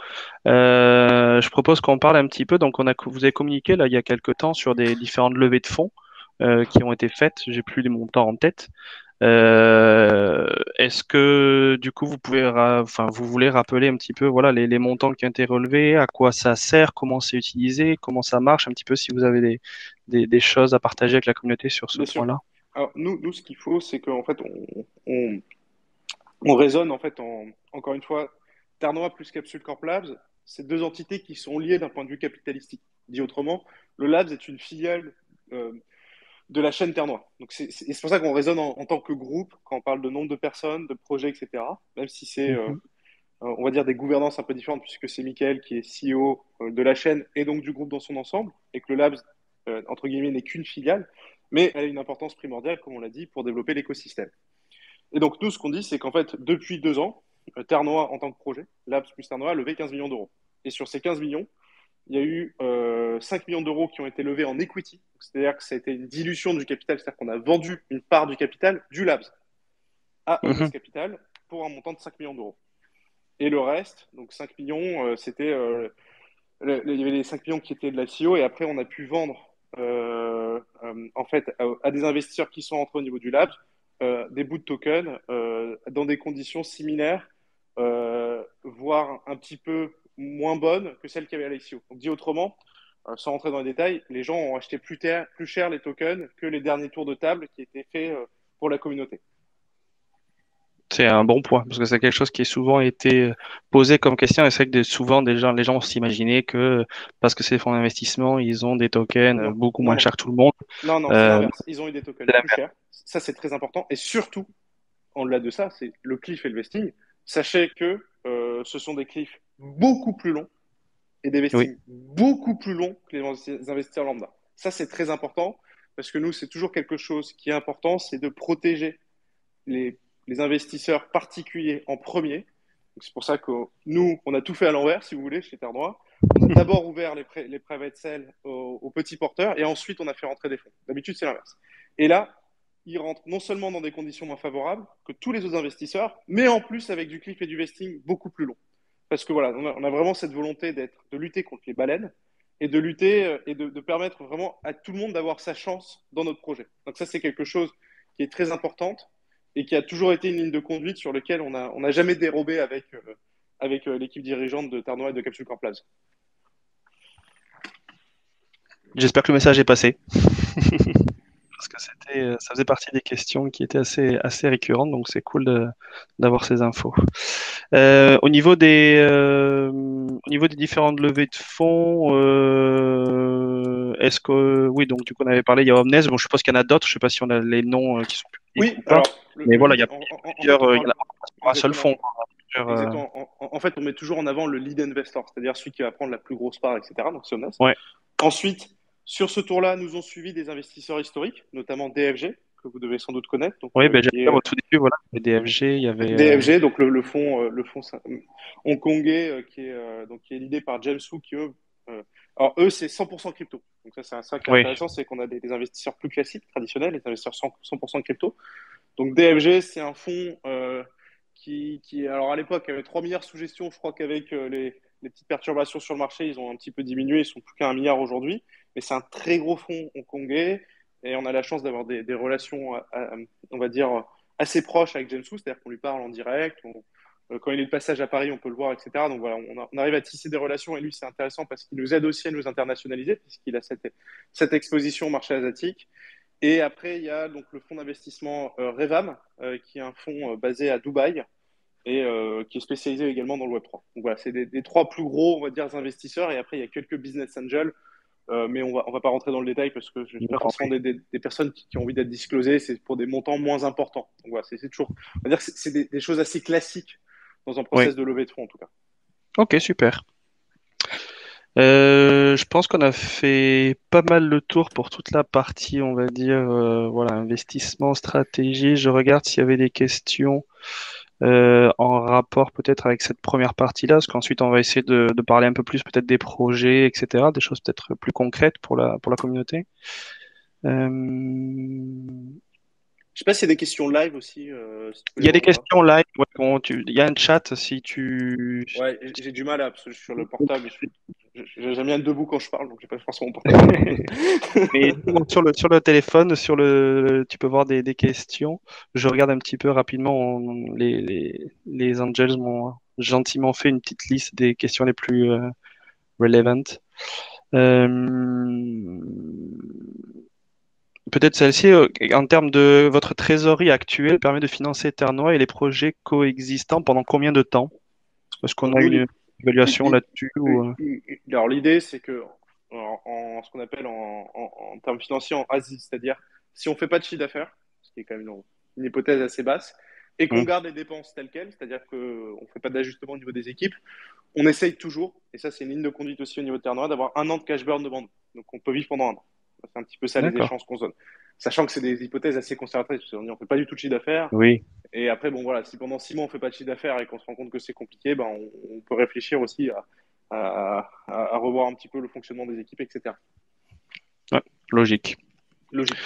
Je propose qu'on parle un petit peu. Donc, vous avez communiqué là il y a quelques temps sur des différentes levées de fonds qui ont été faites. J'ai plus les montants en tête. Est-ce que du coup enfin, vous voulez rappeler un petit peu voilà les montants qui ont été relevés, à quoi ça sert, comment c'est utilisé, comment ça marche, un petit peu si vous avez des choses à partager avec la communauté sur ce Bien sûr. point-là. Alors nous ce qu'il faut, c'est qu'en fait, on raisonne en fait encore une fois, Ternois plus Capsule Corp Labs, c'est deux entités qui sont liées d'un point de vue capitalistique. Dit autrement, le Labs est une filiale euh, de la chaîne Ternois. Donc c'est pour ça qu'on raisonne en tant que groupe quand on parle de nombre de personnes, de projets, etc. Même si c'est Mhm. on va dire des gouvernances un peu différentes puisque c'est Mickaël qui est CEO de la chaîne et donc du groupe dans son ensemble et que le Labs entre guillemets n'est qu'une filiale, mais elle a une importance primordiale comme on l'a dit pour développer l'écosystème. Et donc nous ce qu'on dit c'est qu'en fait depuis 2 ans, Ternois en tant que projet, Labs plus Ternois a levé 15 millions d'euros. Et sur ces 15 millions, il y a eu 5 millions d'euros qui ont été levés en equity, c'est-à-dire que ça a été une dilution du capital, c'est-à-dire qu'on a vendu une part du capital du Labs à Omnes Mhm. Capital pour un montant de 5 millions d'euros. Et le reste, donc 5 millions, il y avait les 5 millions qui étaient de la l'ICO et après on a pu vendre en fait à des investisseurs qui sont entrés au niveau du lab des bouts de tokens dans des conditions similaires, voire un petit peu moins bonnes que celles qu'il y avait à l'ICO. Donc dit autrement, sans rentrer dans les détails, les gens ont acheté plus cher les tokens que les derniers tours de table qui étaient faits pour la communauté. C'est un bon point, parce que c'est quelque chose qui est souvent été posé comme question, et c'est que souvent les gens s'imaginaient que parce que c'est des fonds d'investissement, ils ont des tokens Non, beaucoup non, moins non. chers que tout le monde. Non, non, c'est Euh, l'inverse. Ils ont eu des tokens c'est la plus chers. Ça, c'est très important. Et surtout, en-delà de ça, c'est le cliff et le vesting. Sachez que ce sont des cliffs beaucoup plus longs et des Oui, vestings beaucoup plus longs que les investisseurs lambda. Ça, c'est très important parce que nous, c'est toujours quelque chose qui est important, c'est de protéger les, les investisseurs particuliers en premier. Donc, c'est pour ça que nous, on a tout fait à l'envers, si vous voulez, chez Terre Noire. On a d'abord ouvert les private sales aux petits porteurs et ensuite on a fait rentrer des fonds. D'habitude, c'est l'inverse. Et là, ils rentrent non seulement dans des conditions moins favorables que tous les autres investisseurs, mais en plus avec du cliff et du vesting beaucoup plus long. Parce que voilà, on a vraiment cette volonté de lutter contre les baleines et de lutter et de permettre vraiment à tout le monde d'avoir sa chance dans notre projet. Donc ça, c'est quelque chose qui est très importante et qui a toujours été une ligne de conduite sur laquelle on a jamais dérobé avec l'équipe dirigeante de Terre Noire et de Capsule Corp Labs. j'espère que le message est passé. Parce que ça faisait partie des questions qui étaient assez récurrentes, donc c'est cool d'avoir ces infos. Au niveau des différentes levées de fonds, est-ce que, oui, donc du coup on avait parlé, il y a Omnes, bon, je suppose qu'il y en a d'autres, je ne sais pas si on a les noms qui sont publics Oui, ou pas, alors mais voilà, il y a en fait, plusieurs, on il y en parle a pas pour un seul exactement. fonds, quoi. Exactement. En fait, on met toujours en avant le lead investor, c'est-à-dire celui qui va prendre la plus grosse part, etc. Donc, c'est Omnes. Ouais, Ensuite, sur ce tour-là, nous ont suivi des investisseurs historiques, notamment DFG, que vous devez sans doute connaître, donc, oui, ben, qui j'allais dire est au tout début, voilà, il y avait DFG, il y avait, DFG, donc le fonds hongkongais qui est l'idée par James Wu, alors eux, c'est 100% crypto. Donc ça, c'est ça qui est oui, intéressant, c'est qu'on a des investisseurs plus classiques, traditionnels, des investisseurs 100% crypto. Donc DFG, c'est un fonds alors à l'époque, avait 3 milliards sous gestion. Je crois qu'avec les petites perturbations sur le marché, ils ont un petit peu diminué. Ils sont plus qu'à 1 milliard aujourd'hui. Mais c'est un très gros fonds hongkongais. Et on a la chance d'avoir des relations, on va dire, assez proches avec James Wu. C'est-à-dire qu'on lui parle en direct. Quand il est de passage à Paris, on peut le voir, etc. Donc voilà, on arrive à tisser des relations. Et lui, c'est intéressant parce qu'il nous aide aussi à nous internationaliser, puisqu'il a cette exposition au marché asiatique. Et après, il y a donc le fonds d'investissement Revam, qui est un fonds basé à Dubaï et qui est spécialisé également dans le Web3. Donc voilà, c'est des trois plus gros, on va dire, investisseurs. Et après, il y a quelques business angels, mais on va pas rentrer dans le détail parce que je n'ai pas non, forcément des personnes qui ont envie d'être disclosées. C'est pour des montants moins importants. Donc voilà, c'est toujours, on va dire que c'est des choses assez classiques dans un oui, process de levée de fonds en tout cas. ok, super. Je pense qu'on a fait pas mal le tour pour toute la partie, on va dire, voilà, investissement, stratégie. Je regarde s'il y avait des questions en rapport peut-être avec cette première partie-là, parce qu'ensuite on va essayer de parler un peu plus peut-être des projets, etc., des choses peut-être plus concrètes pour la communauté. Euh, Je sais pas s'il y a des questions live aussi, si tu peux Il les y a des voir ou pas. questions live. Ouais, il y a un chat si tu. Ouais, j'ai du mal à, parce que je suis sur le portable. J'aime bien être debout quand je parle, donc j'ai pas forcément mon portable. Mais sur le téléphone, tu peux voir des questions. Je regarde un petit peu rapidement. Les Angels m'ont gentiment fait une petite liste des questions les plus relevant. Euh, Peut-être celle-ci, en termes de votre trésorerie actuelle, permet de financer Ternois et les projets coexistants pendant combien de temps? Est-ce qu'on Alors, a nous, une évaluation là-dessus ou... alors l'idée, c'est que ce qu'on appelle en termes financiers en ASI, c'est-à-dire si on fait pas de chiffre d'affaires, ce qui est quand même une hypothèse assez basse, et qu'on Hmm, garde les dépenses telles quelles, c'est-à-dire qu'on ne fait pas d'ajustement au niveau des équipes, on essaye toujours, et ça c'est une ligne de conduite aussi au niveau de Terre Noire, d'avoir 1 an de cash burn devant nous. Donc on peut vivre pendant 1 an. C'est un petit peu ça les d'accord. échanges qu'on se donne. Sachant que c'est des hypothèses assez conservatrices, parce qu'on ne fait pas du tout de chiffre d'affaires, Oui, et après, bon, voilà, si pendant 6 mois on fait pas de chiffre d'affaires et qu'on se rend compte que c'est compliqué, ben, on peut réfléchir aussi à revoir un petit peu le fonctionnement des équipes, etc. ouais, logique. Logique.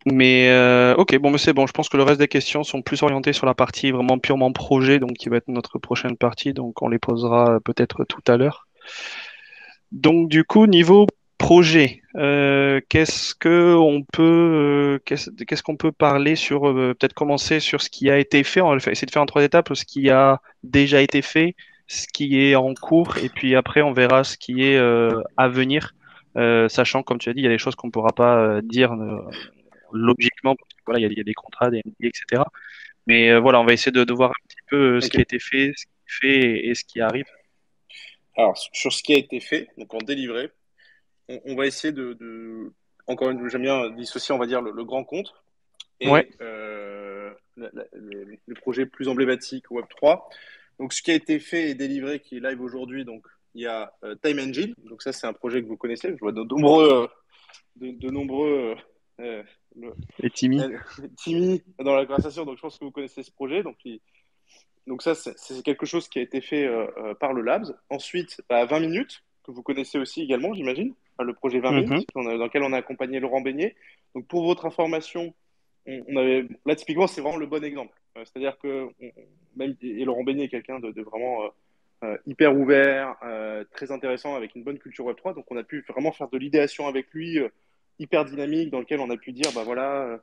Mais ok, bon, mais c'est bon. Je pense que le reste des questions sont plus orientées sur la partie vraiment purement projet, donc qui va être notre prochaine partie. Donc on les posera peut-être tout à l'heure. Donc du coup, niveau projet, qu'est-ce qu'on peut parler sur peut-être commencer sur ce qui a été fait. On va essayer de faire en 3 étapes, ce qui a déjà été fait, ce qui est en cours, et puis après on verra ce qui est à venir. Sachant, comme tu as dit, il y a des choses qu'on ne pourra pas dire logiquement, parce que voilà, il y a des contrats, des NDA, etc. Mais voilà, on va essayer de voir un petit peu ce Ok. qui a été fait, ce qui est fait et ce qui arrive. Alors, sur ce qui a été fait, donc en délivré, on va essayer encore une fois, j'aime bien dissocier, on va dire, le grand compte Ouais. et le projet plus emblématique Web3. Donc, ce qui a été fait et délivré, qui est live aujourd'hui, donc il y a Time Engine. Donc, ça, c'est un projet que vous connaissez. Je vois de nombreux le- Et Timmy. Timmy dans la conversation. Donc, je pense que vous connaissez ce projet. Donc ça, c'est quelque chose qui a été fait par le Labs. Ensuite, 20 minutes, que vous connaissez aussi également, j'imagine. Enfin, le projet 20 Mhm. minutes, dans lequel on a accompagné Laurent Beignet. Donc pour votre information, on avait, là, typiquement, c'est vraiment le bon exemple. C'est-à-dire que même, et Laurent Beignet est quelqu'un de vraiment hyper ouvert, très intéressant, avec une bonne culture Web3. Donc on a pu vraiment faire de l'idéation avec lui, hyper dynamique, dans lequel on a pu dire, bah voilà,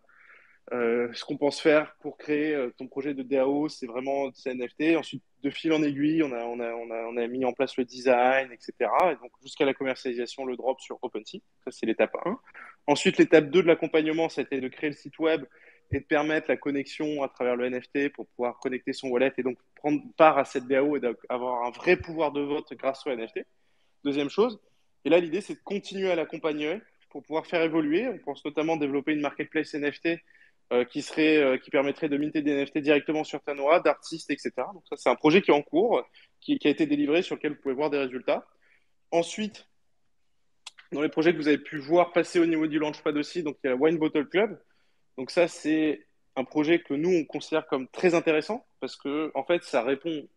ce qu'on pense faire pour créer ton projet de DAO, c'est vraiment ces NFT. Ensuite, de fil en aiguille, on a mis en place le design, etc. Et donc, jusqu'à la commercialisation, le drop sur OpenSea. Ça, c'est l'étape 1. Ensuite, l'étape 2 de l'accompagnement, c'était de créer le site web et de permettre la connexion à travers le NFT pour pouvoir connecter son wallet et donc prendre part à cette DAO et d'avoir un vrai pouvoir de vote grâce au NFT. Deuxième chose. Et là, l'idée, c'est de continuer à l'accompagner pour pouvoir faire évoluer. On pense notamment développer une marketplace NFT qui permettrait de minter des NFT directement sur Tanoa, d'artistes, etc. Donc ça, c'est un projet qui est en cours, qui a été délivré, sur lequel vous pouvez voir des résultats. Ensuite, dans les projets que vous avez pu voir passer au niveau du Launchpad aussi, donc il y a Wine Bottle Club. Donc ça, c'est un projet que nous, on considère comme très intéressant parce que, en fait, ça répond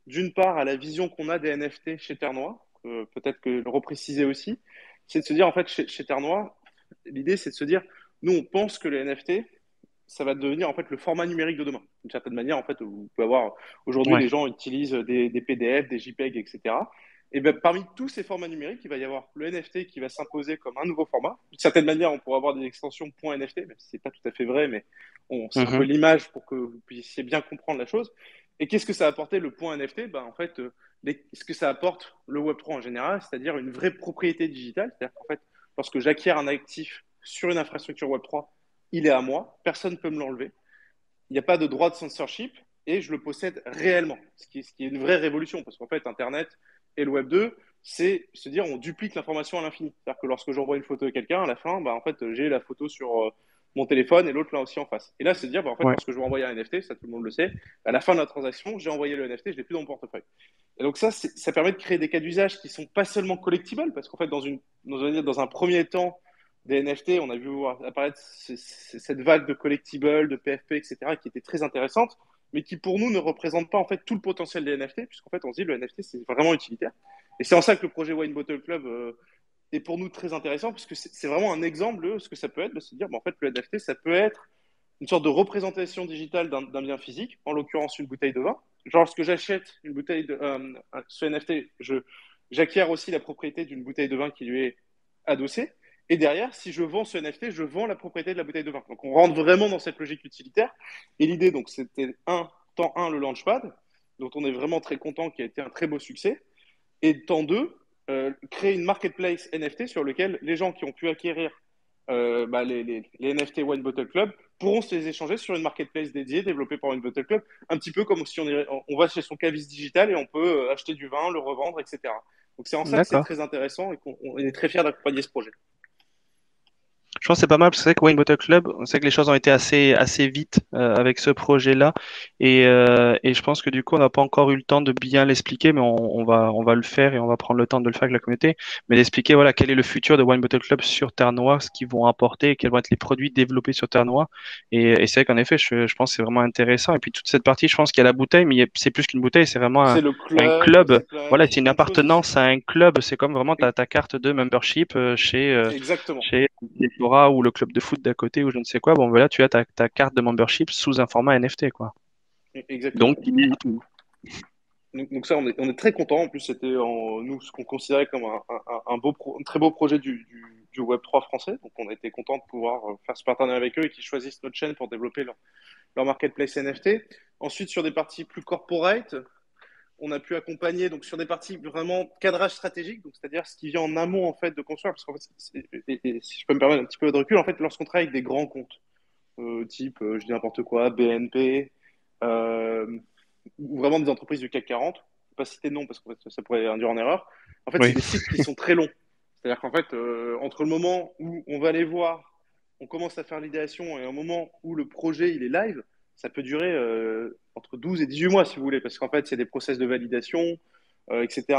d'une part à la vision qu'on a des NFT chez Terre Noire, peut-être que le repréciser aussi, c'est de se dire, en fait, chez Terre Noire, l'idée, c'est de se dire, nous, on pense que les NFT, ça va devenir en fait le format numérique de demain. D'une certaine manière, en fait, vous pouvez avoir aujourd'hui Ouais. les gens utilisent des PDF, des JPEG, etc. Et ben, parmi tous ces formats numériques, il va y avoir le NFT qui va s'imposer comme un nouveau format. D'une certaine manière, on pourrait avoir des extensions .nft, même si c'est pas tout à fait vrai, mais c'est un peu Mhm. l'image pour que vous puissiez bien comprendre la chose. Et qu'est-ce que ça a apporté le .nft? Ben, en fait, ce que ça apporte le Web3 en général, c'est-à-dire une vraie propriété digitale. C'est-à-dire qu'en fait, lorsque j'acquiers un actif sur une infrastructure Web3, il est à moi, personne ne peut me l'enlever, il n'y a pas de droit de censorship et je le possède réellement, ce qui est une vraie révolution parce qu'en fait, Internet et le Web 2, c'est se dire on duplique l'information à l'infini. C'est-à-dire que lorsque j'envoie une photo à quelqu'un, à la fin, bah, en fait, j'ai la photo sur mon téléphone et l'autre là aussi en face. Et là, c'est dire, bah, en fait, Ouais. lorsque je veux envoyer un NFT, ça tout le monde le sait, à la fin de la transaction, j'ai envoyé le NFT, je l'ai plus dans mon portefeuille. Et donc ça permet de créer des cas d'usage qui sont pas seulement collectibles, parce qu'en fait, dans un premier temps, des NFT, on a vu apparaître cette vague de collectibles, de PFP, etc., qui était très intéressante, mais qui pour nous ne représente pas en fait tout le potentiel des NFT, puisqu'en fait on se dit le NFT c'est vraiment utilitaire. Et c'est en ça que le projet Wine Bottle Club est pour nous très intéressant, puisque c'est vraiment un exemple de ce que ça peut être, de se dire, en fait le NFT ça peut être une sorte de représentation digitale d'un bien physique, en l'occurrence une bouteille de vin. Genre, lorsque j'achète une bouteille ce NFT, j'acquiers aussi la propriété d'une bouteille de vin qui lui est adossée. Et derrière, si je vends ce NFT, je vends la propriété de la bouteille de vin. Donc on rentre vraiment dans cette logique utilitaire. Et l'idée, donc, c'était temps 1, le Launchpad, dont on est vraiment très content, qui a été un très beau succès. Et temps 2, créer une marketplace NFT sur lequel les gens qui ont pu acquérir les NFT Wine Bottle Club pourront se les échanger sur une marketplace dédiée développée par Wine Bottle Club, un petit peu comme si on va chez son caviste digital et on peut acheter du vin, le revendre, etc. Donc c'est en ça que c'est D'accord. très intéressant et qu'on est très fiers d'accompagner ce projet. Je pense que c'est pas mal parce que c'est vrai que Wine Bottle Club, on sait que les choses ont été assez vite avec ce projet-là et je pense que du coup on n'a pas encore eu le temps de bien l'expliquer, mais on va le faire et on va prendre le temps de le faire avec la communauté, mais d'expliquer voilà quel est le futur de Wine Bottle Club sur Terre Noire, ce qu'ils vont apporter, quels vont être les produits développés sur Terre Noire et c'est vrai qu'en effet je pense que c'est vraiment intéressant et puis toute cette partie je pense qu'il y a la bouteille mais c'est plus qu'une bouteille, c'est vraiment C'est le un club, club. c'est Voilà, c'est une plein de choses. appartenance à un club, c'est comme vraiment ta carte de membership chez Exactement. chez restaurant ou le club de foot d'à côté ou je ne sais quoi. Bon, voilà, tu as ta carte de membership sous un format NFT, quoi. Exactement. Donc, il y a tout. Donc ça, on est très content. En plus, c'était nous ce qu'on considérait comme un très beau projet du Web3 français. Donc on a été content de pouvoir faire ce partenariat avec eux et qu'ils choisissent notre chaîne pour développer leur marketplace NFT. Ensuite, sur des parties plus corporate, on a pu accompagner donc sur des parties vraiment cadrage stratégique, donc c'est-à-dire ce qui vient en amont en fait de construire. Parce qu'en fait, et si je peux me permettre un petit peu de recul, en fait, lorsqu'on travaille avec des grands comptes, type, je dis n'importe quoi, BNP, euh, ou vraiment des entreprises du CAC 40, je ne vais pas citer de nom parce que ça pourrait induire en erreur. En fait, c'est Oui. des cycles qui sont très longs. C'est-à-dire qu'en fait, entre le moment où on va les voir, on commence à faire l'idéation et un moment où le projet il est live, ça peut durer entre 12 et 18 mois si vous voulez, parce qu'en fait, c'est des process de validation, etc.,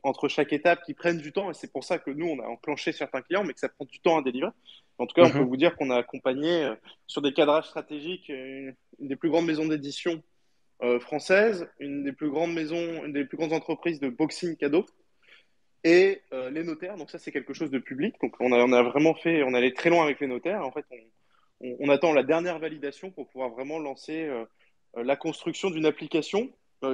entre chaque étape qui prennent du temps et c'est pour ça que nous, on a enclenché certains clients, mais que ça prend du temps à délivrer. En tout cas, on peut Mhm. vous dire qu'on a accompagné sur des cadrages stratégiques une des plus grandes maisons d'édition française, une des plus grandes maisons, une des plus grandes entreprises de boxing cadeau et les notaires. Donc ça, c'est quelque chose de public. Donc on a vraiment fait, on allait très loin avec les notaires. En fait, on attend la dernière validation pour pouvoir vraiment lancer la construction d'une application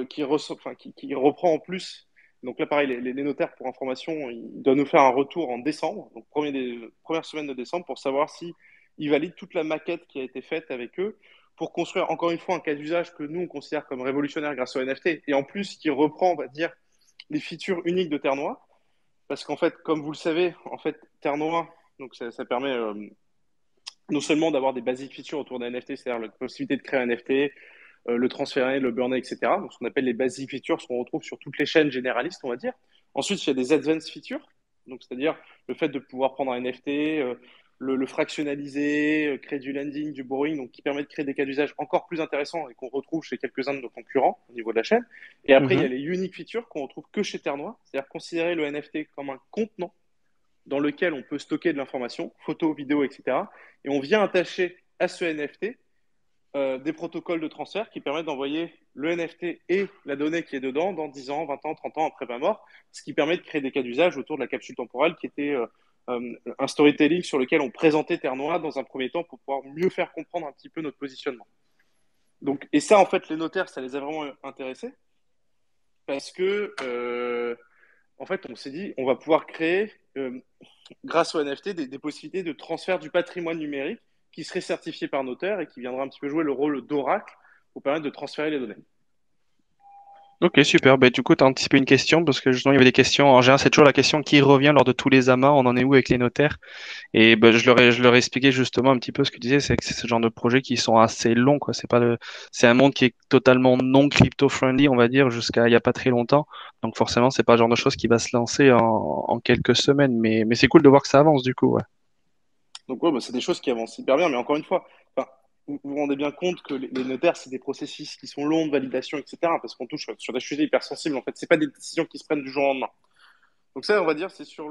qui reprend en plus. Donc là, pareil, les notaires, pour information, ils doivent nous faire un retour en décembre, donc première semaine de décembre, pour savoir si ils valident toute la maquette qui a été faite avec eux pour construire encore une fois un cas d'usage que nous on considère comme révolutionnaire grâce au NFT et en plus qui reprend, on va dire, les features uniques de Terre Noire. Parce qu'en fait, comme vous le savez, en fait, Terre Noire, donc ça permet non seulement d'avoir des basic features autour d'un NFT, c'est-à-dire la possibilité de créer un NFT, le transférer, le burner, etc. Donc, ce qu'on appelle les basic features, ce qu'on retrouve sur toutes les chaînes généralistes, on va dire. Ensuite, il y a des advanced features, donc c'est-à-dire le fait de pouvoir prendre un NFT, le fractionnaliser, créer du lending, du borrowing, donc qui permet de créer des cas d'usage encore plus intéressants et qu'on retrouve chez quelques-uns de nos concurrents au niveau de la chaîne. Et après, il y a Mhm. les unique features qu'on retrouve que chez Terre Noire, c'est-à-dire considérer le NFT comme un contenant dans lequel on peut stocker de l'information, photos, vidéos, etc. Et on vient attacher à ce NFT des protocoles de transfert qui permettent d'envoyer le NFT et la donnée qui est dedans dans 10 ans, 20 ans, 30 ans après ma mort, ce qui permet de créer des cas d'usage autour de la capsule temporelle qui était un storytelling sur lequel on présentait Terre Noire dans un premier temps pour pouvoir mieux faire comprendre un petit peu notre positionnement. Donc, et ça, en fait, les notaires, ça les a vraiment intéressés parce que, en fait, on s'est dit, on va pouvoir créer, grâce au NFT, des possibilités de transfert du patrimoine numérique qui serait certifié par notaire et qui viendra un petit peu jouer le rôle d'oracle pour permettre de transférer les données. Ok, super. Ben, du coup, tu as anticipé une question parce que justement, il y avait des questions. En général, c'est toujours la question qui revient lors de tous les amas. On en est où avec les notaires? Et ben, je leur ai expliqué justement un petit peu ce que tu disais, c'est que c'est ce genre de projets qui sont assez longs, quoi. C'est un monde qui est totalement non crypto-friendly, on va dire, jusqu'à il y a pas très longtemps. Donc forcément, c'est pas le genre de choses qui va se lancer en quelques semaines. Mais c'est cool de voir que ça avance, du coup, ouais. Donc, ouais, bah, c'est des choses qui avancent hyper bien, mais encore une fois, enfin, vous vous rendez bien compte que les notaires, c'est des processus qui sont longs de validation, etc., parce qu'on touche sur des sujets hyper sensibles. En fait, c'est pas des décisions qui se prennent du jour au lendemain. Donc, ça, on va dire, c'est sur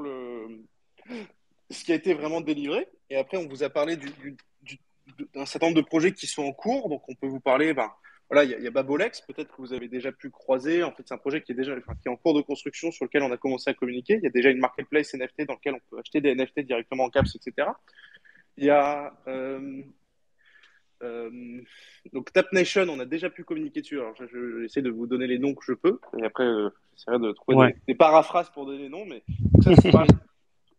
ce qui a été vraiment délivré. Et après, on vous a parlé d'un certain nombre de projets qui sont en cours. Donc, on peut vous parler, ben, voilà, il y a Babolex, peut-être que vous avez déjà pu croiser. En fait, c'est un projet qui est en cours de construction sur lequel on a commencé à communiquer. Il y a déjà une marketplace NFT dans laquelle on peut acheter des NFT directement en caps, etc. Il y a donc Tap Nation, on a déjà pu communiquer dessus. Alors, j'essaie de vous donner les noms que je peux. Et après, j'essaierai de trouver Ouais. des paraphrases pour donner les noms. Mais donc ça, c'est pareil.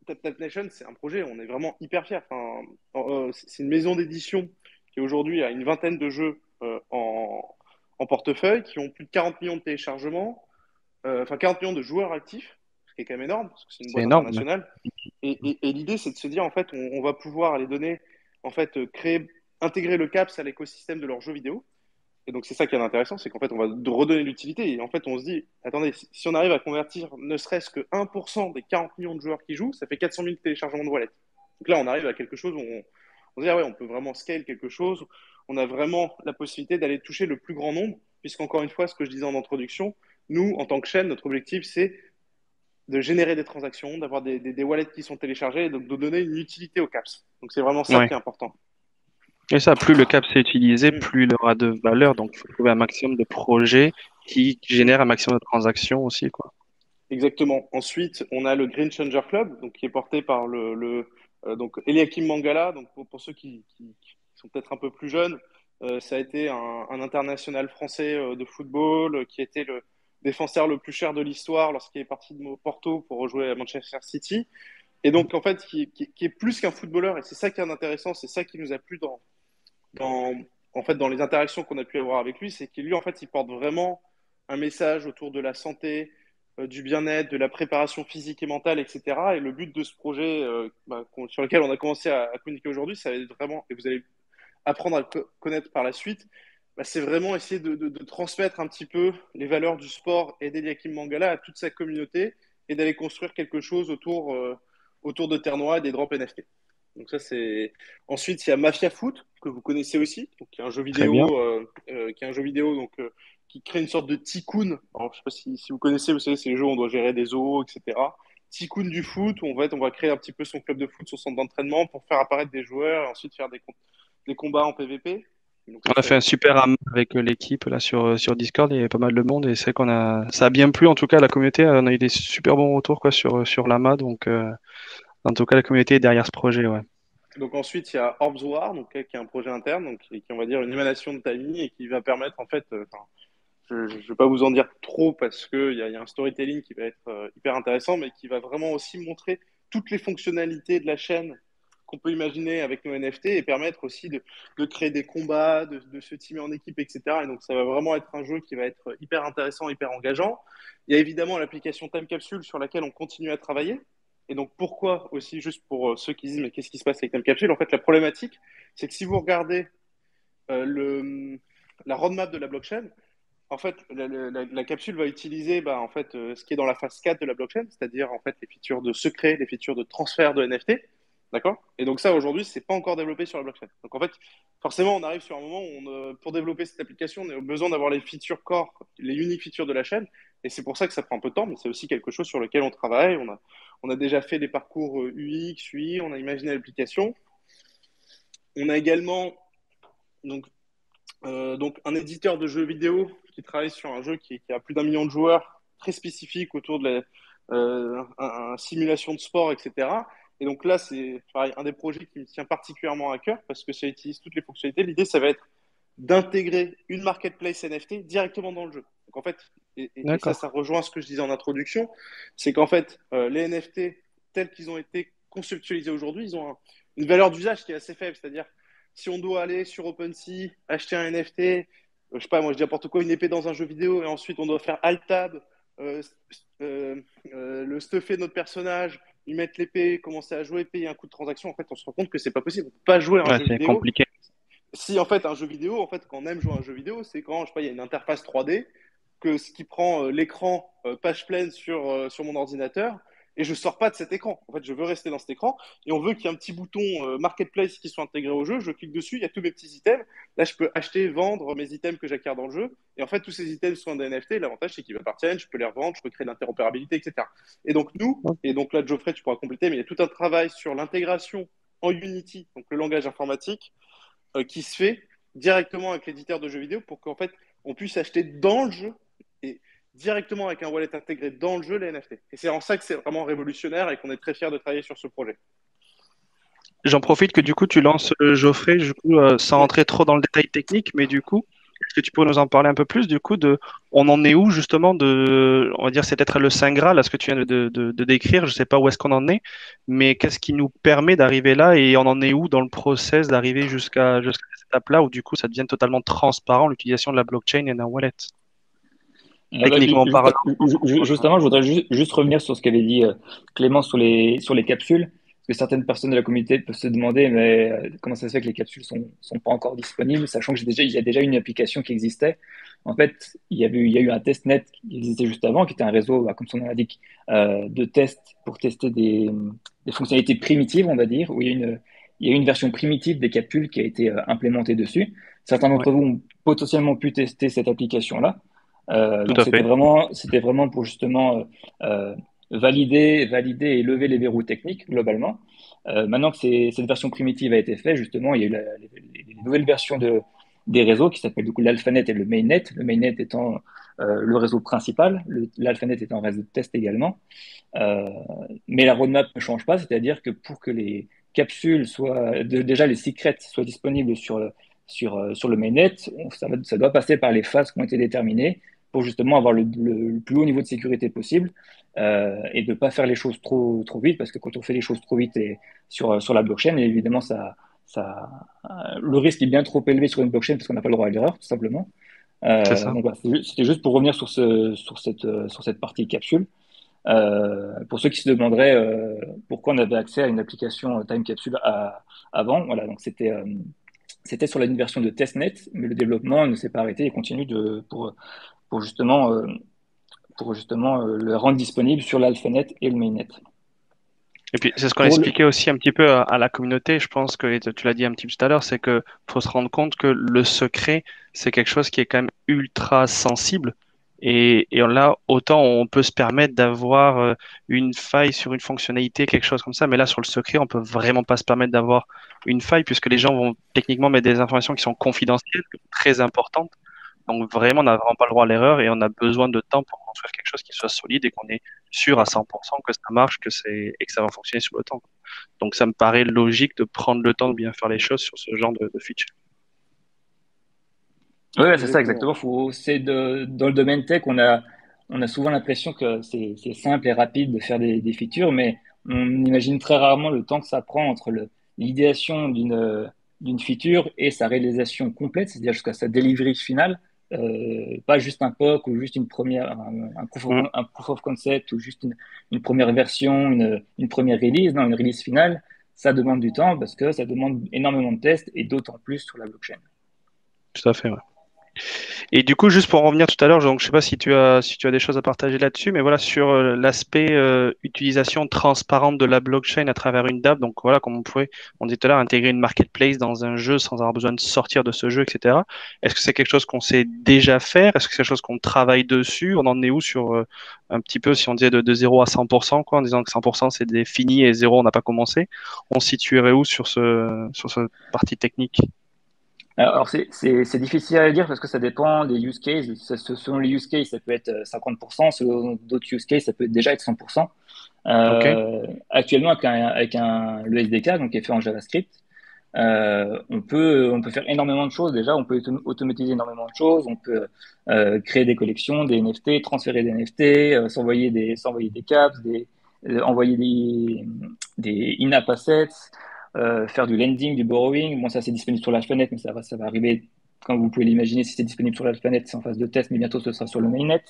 Tap Nation, c'est un projet, on est vraiment hyper fiers. Enfin, c'est une maison d'édition qui aujourd'hui a une vingtaine de jeux en portefeuille, qui ont plus de 40 millions de téléchargements, enfin 40 millions de joueurs actifs, ce qui est quand même énorme, parce que c'est une C'est boîte énorme, ouais. internationale. Et l'idée, c'est de se dire, en fait, on va pouvoir les donner, en fait, intégrer le CAPS à l'écosystème de leurs jeux vidéo. Et donc, c'est ça qui est intéressant, c'est qu'en fait, on va redonner l'utilité. Et en fait, on se dit, attendez, si on arrive à convertir ne serait-ce que 1% des 40 millions de joueurs qui jouent, ça fait 400 000 téléchargements de wallet. Donc là, on arrive à quelque chose où on se dit, ah ouais, on peut vraiment scale quelque chose. On a vraiment la possibilité d'aller toucher le plus grand nombre, puisqu'encore une fois, ce que je disais en introduction, nous, en tant que chaîne, notre objectif, c'est de générer des transactions, d'avoir des wallets qui sont téléchargés et donc de donner une utilité au CAPS. Donc, c'est vraiment ça Ouais. qui est important. Et ça, plus le cap s'est utilisé, Mm. plus il aura de valeur. Donc, il faut trouver un maximum de projets qui génèrent un maximum de transactions aussi, quoi. Exactement. Ensuite, on a le Green Changer Club, donc qui est porté par Donc Eliakim Mangala, donc pour ceux qui sont peut-être un peu plus jeunes, ça a été un international français de football qui a été le défenseur le plus cher de l'histoire lorsqu'il est parti de Porto pour rejouer à Manchester City. Et donc, en fait, qui est plus qu'un footballeur, et c'est ça qui est intéressant, c'est ça qui nous a plu dans, en fait, dans les interactions qu'on a pu avoir avec lui, c'est qu'il lui, en fait, il porte vraiment un message autour de la santé, du bien-être, de la préparation physique et mentale, etc. Et le but de ce projet sur lequel on a commencé à communiquer aujourd'hui, ça va être vraiment, et vous allez apprendre à le connaître par la suite, c'est vraiment essayer de transmettre un petit peu les valeurs du sport et d'Eliakim Mangala à toute sa communauté et d'aller construire quelque chose autour de Terre Noire et des drops NFT. Donc ça c'est. Ensuite il y a Mafia Foot que vous connaissez aussi, donc qui est un jeu Très bien. vidéo, donc qui crée une sorte de tycoon. Alors je sais pas si vous connaissez, vous savez c'est les jeux où on doit gérer des zoos, etc. Tycoon du foot où on va créer un petit peu son club de foot, son centre d'entraînement pour faire apparaître des joueurs et ensuite faire des combats en PvP. Donc On a fait un super amas avec l'équipe là sur Discord, il y avait pas mal de monde et c'est vrai ça a bien plu en tout cas à la communauté, on a eu des super bons retours quoi sur l'AMA, donc en tout cas la communauté est derrière ce projet, ouais. Donc ensuite, il y a Orbs War, donc, qui est un projet interne, donc, qui on va dire une émanation de Tiny et qui va permettre, en fait, je ne vais pas vous en dire trop parce qu'il y a un storytelling qui va être hyper intéressant, mais qui va vraiment aussi montrer toutes les fonctionnalités de la chaîne qu'on peut imaginer avec nos NFT et permettre aussi de créer des combats, de se teamer en équipe, etc. Et donc ça va vraiment être un jeu qui va être hyper intéressant, hyper engageant. Il y a évidemment l'application Time Capsule sur laquelle on continue à travailler. Et donc pourquoi aussi, juste pour ceux qui disent mais qu'est-ce qui se passe avec Time Capsule, en fait la problématique, c'est que si vous regardez la roadmap de la blockchain, en fait, la capsule va utiliser en fait, ce qui est dans la phase 4 de la blockchain, c'est-à-dire en fait, les features de secret, les features de transfert de NFT. D'accord. Et donc ça, aujourd'hui, c'est pas encore développé sur la blockchain. Donc en fait, forcément, on arrive sur un moment où pour développer cette application, on a besoin d'avoir les features core, les uniques features de la chaîne. Et c'est pour ça que ça prend un peu de temps, mais c'est aussi quelque chose sur lequel on travaille. On a déjà fait des parcours UX, UI, on a imaginé l'application. On a également donc, donc un éditeur de jeux vidéo qui travaille sur un jeu qui a plus d'1 million de joueurs, très spécifique autour de la simulation de sport, etc. Et donc là, c'est pareil, un des projets qui me tient particulièrement à cœur parce que ça utilise toutes les fonctionnalités. L'idée, ça va être d'intégrer une marketplace NFT directement dans le jeu. Donc en fait, et ça, D'accord. ça rejoint ce que je disais en introduction, c'est qu'en fait, les NFT tels qu'ils ont été conceptualisés aujourd'hui, ils ont une valeur d'usage qui est assez faible. C'est-à-dire, si on doit aller sur OpenSea, acheter un NFT, je sais pas, moi je dis n'importe quoi, une épée dans un jeu vidéo, et ensuite on doit faire Alt-Tab, le stuffer de notre personnage, lui mettre l'épée, commencer à jouer, payer un coût de transaction, en fait on se rend compte que c'est pas possible. On peut pas jouer à un Ouais, jeu c'est vidéo. compliqué. Si en fait un jeu vidéo, en fait quand on aime jouer à un jeu vidéo, c'est quand je sais pas, il y a une interface 3D que ce qui prend l'écran page pleine sur mon ordinateur et je sors pas de cet écran. En fait, je veux rester dans cet écran et on veut qu'il y ait un petit bouton marketplace qui soit intégré au jeu. Je clique dessus, il y a tous mes petits items. Là, je peux acheter, vendre mes items que j'acquiers dans le jeu. Et en fait, tous ces items sont des NFT. L'avantage, c'est qu'ils appartiennent, je peux les revendre, je peux créer de l'interopérabilité, etc. Et donc, et donc là, Geoffrey, tu pourras compléter, mais il y a tout un travail sur l'intégration en Unity, donc le langage informatique, qui se fait directement avec l'éditeur de jeux vidéo pour qu'en fait, on puisse acheter dans le jeu et directement avec un wallet intégré dans le jeu les NFT. Et c'est en ça que c'est vraiment révolutionnaire et qu'on est très fiers de travailler sur ce projet. J'en profite que du coup tu lances Geoffrey, du coup, sans rentrer trop dans le détail technique, mais du coup, est-ce que tu peux nous en parler un peu plus du coup on en est où justement on va dire c'est peut-être le Saint Graal, là, ce que tu viens de décrire, je sais pas où est-ce qu'on en est, mais qu'est-ce qui nous permet d'arriver là et on en est où dans le process d'arriver jusqu'à cette étape-là où du coup ça devient totalement transparent l'utilisation de la blockchain et d'un wallet, techniquement parlant. Justement, je voudrais juste revenir sur ce qu'avait dit Clément sur les capsules, parce que certaines personnes de la communauté peuvent se demander, mais comment ça se fait que les capsules sont pas encore disponibles, sachant que il y a déjà une application qui existait. En fait, il y a eu un testnet qui existait juste avant, qui était un réseau, comme son nom l'indique, de tests pour tester des fonctionnalités primitives, on va dire, où il y a une version primitive des capsules qui a été implémentée dessus. Certains Ouais, d'entre vous ont potentiellement pu tester cette application-là. tout Donc à fait. c'était vraiment pour justement valider et lever les verrous techniques globalement. Maintenant que cette version primitive a été faite, justement, il y a eu les nouvelles versions des réseaux qui s'appellent du coup l'AlphaNet et le Mainnet. Le Mainnet étant le réseau principal, l'AlphaNet étant un réseau de test également. Mais la roadmap ne change pas, c'est-à-dire que pour que capsule déjà les secrets soient disponibles sur le mainnet, ça doit passer par les phases qui ont été déterminées pour justement avoir le plus haut niveau de sécurité possible et de ne pas faire les choses trop vite, parce que quand on fait les choses trop vite sur la blockchain, évidemment, le risque est bien trop élevé sur une blockchain parce qu'on n'a pas le droit à l'erreur, tout simplement. C'est ça. Donc voilà, c'était juste pour revenir sur cette partie capsule. Pour ceux qui se demanderaient pourquoi on avait accès à une application Time Capsule avant, voilà, donc c'était sur la version de testnet, mais le développement ne s'est pas arrêté et continue pour justement, le rendre disponible sur l'AlphaNet et le mainnet. Et puis, c'est ce qu'on Pour le- expliquait aussi un petit peu à la communauté. Je pense que, et tu l'as dit un petit peu tout à l'heure, c'est que faut se rendre compte que le secret, c'est quelque chose qui est quand même ultra sensible. Et là, autant on peut se permettre d'avoir une faille sur une fonctionnalité, quelque chose comme ça, mais là, sur le secret, on peut vraiment pas se permettre d'avoir une faille puisque les gens vont techniquement mettre des informations qui sont confidentielles, très importantes. Donc vraiment, on n'a vraiment pas le droit à l'erreur et on a besoin de temps pour construire quelque chose qui soit solide et qu'on est sûr à 100% que ça marche, et que ça va fonctionner sur le temps. Donc ça me paraît logique de prendre le temps de bien faire les choses sur ce genre de feature. Oui, c'est ça, Exactement. exactement. Dans le domaine tech, on a souvent l'impression que c'est simple et rapide de faire des features, mais on imagine très rarement le temps que ça prend entre l'idéation d'une feature et sa réalisation complète, c'est-à-dire jusqu'à sa delivery finale. Pas juste un POC ou juste Mm. un proof of concept ou juste une première version, une première release. Non, une release finale, ça demande du temps parce que ça demande énormément de tests et d'autant plus sur la blockchain. Tout à fait, ouais. Et du coup, juste pour en revenir tout à l'heure, donc je sais pas si tu as des choses à partager là-dessus, mais voilà sur l'aspect utilisation transparente de la blockchain à travers une dApp. Donc voilà, comme on disait tout à l'heure, intégrer une marketplace dans un jeu sans avoir besoin de sortir de ce jeu, etc. Est-ce que c'est quelque chose qu'on sait déjà faire? Est-ce que c'est quelque chose qu'on travaille dessus? On en est où sur un petit peu, si on disait de 0 à 100%, quoi, en disant que 100% c'est des fini et 0 on n'a pas commencé. On se situerait où sur cette partie technique? Alors, c'est difficile à dire parce que ça dépend des use cases. Selon les use cases, ça peut être 50%, selon d'autres use cases, ça peut déjà être 100%. Ok. Actuellement, le SDK, donc qui est fait en JavaScript, on peut faire énormément de choses déjà. On peut automatiser énormément de choses. On peut créer des collections, des NFT, transférer des NFT, s'envoyer des caps, envoyer des in-app assets, faire du lending, du borrowing. Bon, ça c'est disponible sur l'AlphaNet, mais ça va arriver, comme vous pouvez l'imaginer, si c'est disponible sur l'AlphaNet, c'est en phase de test, mais bientôt ce sera sur le mainnet.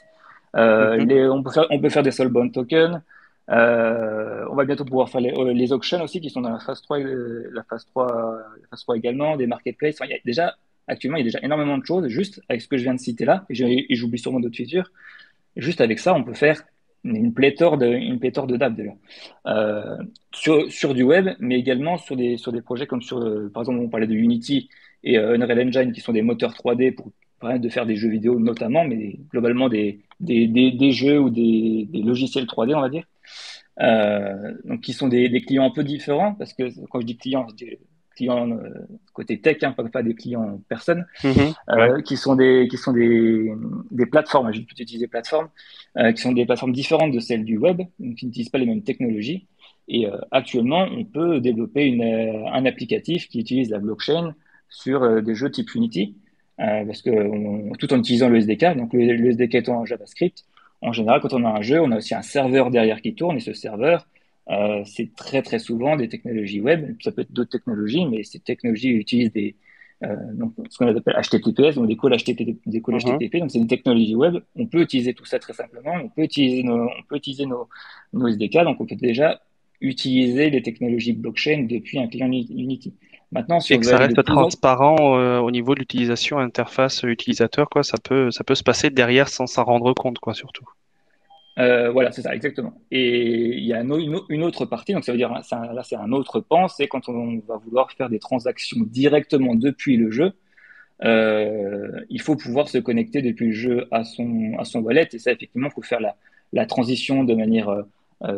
Mhm. On peut faire des soulbound tokens. On va bientôt pouvoir faire les auctions aussi qui sont dans la phase 3, la phase 3 également, des marketplaces. Enfin, actuellement, il y a déjà énormément de choses juste avec ce que je viens de citer là, et j'oublie sûrement d'autres features. Juste avec ça, on peut faire une pléthore de dApps déjà. Euh, sur du web, mais également sur des projets comme par exemple, on parlait de Unity et Unreal Engine qui sont des moteurs 3D pour permettre de faire des jeux vidéo notamment, mais globalement des jeux ou des logiciels 3D, on va dire. Donc, qui sont des clients un peu différents, parce que quand je dis clients, je dis clients côté tech, hein, pas des clients personnes, Mhm. Ouais. qui sont des plateformes, je vais plutôt utiliser plateformes, qui sont des plateformes différentes de celles du web, donc qui n'utilisent pas les mêmes technologies. Et actuellement, on peut développer un applicatif qui utilise la blockchain sur des jeux type Unity, parce que tout en utilisant le SDK, donc le SDK étant un JavaScript, en général, quand on a un jeu, on a aussi un serveur derrière qui tourne, et ce serveur, c'est très très souvent des technologies web. Ça peut être d'autres technologies, mais ces technologies utilisent donc, ce qu'on appelle HTTPS, donc des calls Mhm. HTTP. Donc c'est une technologie web. On peut utiliser tout ça très simplement. On peut utiliser nos SDK. Donc on peut déjà utiliser les technologies blockchain depuis un client Unity. Maintenant, si Et on que veut ça aller de reste plus en transparent au niveau de l'utilisation, interface utilisateur, quoi. Ça peut se passer derrière sans s'en rendre compte, quoi, surtout. Voilà, c'est ça, exactement. Et il y a une autre partie, donc ça veut dire, là, c'est un autre pan, c'est quand on va vouloir faire des transactions directement depuis le jeu, il faut pouvoir se connecter depuis le jeu à son wallet, et ça, effectivement, il faut faire la transition de manière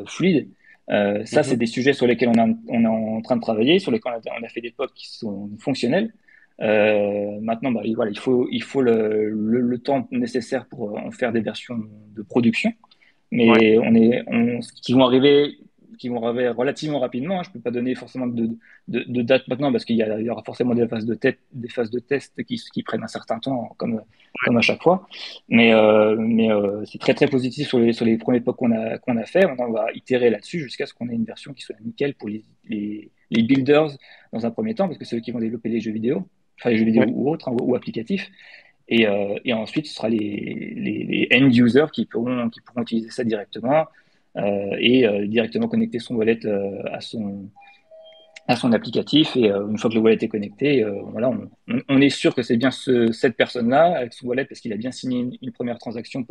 fluide. Ça, c'est Mhm. des sujets sur lesquels on est en train de travailler, sur lesquels on a fait des POC qui sont fonctionnels. Maintenant, bah, voilà, il faut le temps nécessaire pour en faire des versions de production. Ouais. Mais ce qui vont arriver, qui vont arriver relativement rapidement. Hein. Je peux pas donner forcément de date maintenant parce qu'il y aura forcément des phases de test qui prennent un certain temps, comme à chaque fois. Mais c'est très très positif sur les premiers POC qu'on a fait. Maintenant, on va itérer là-dessus jusqu'à ce qu'on ait une version qui soit nickel pour les builders dans un premier temps, parce que c'est eux qui vont développer les jeux vidéo, enfin les jeux vidéo Ouais. ou autres, hein, ou applicatifs. Et ensuite, ce sera les end users qui pourront utiliser ça directement et directement connecter son wallet à son applicatif. Et une fois que le wallet est connecté, voilà, on est sûr que c'est bien cette personne-là avec son wallet parce qu'il a bien signé une première transaction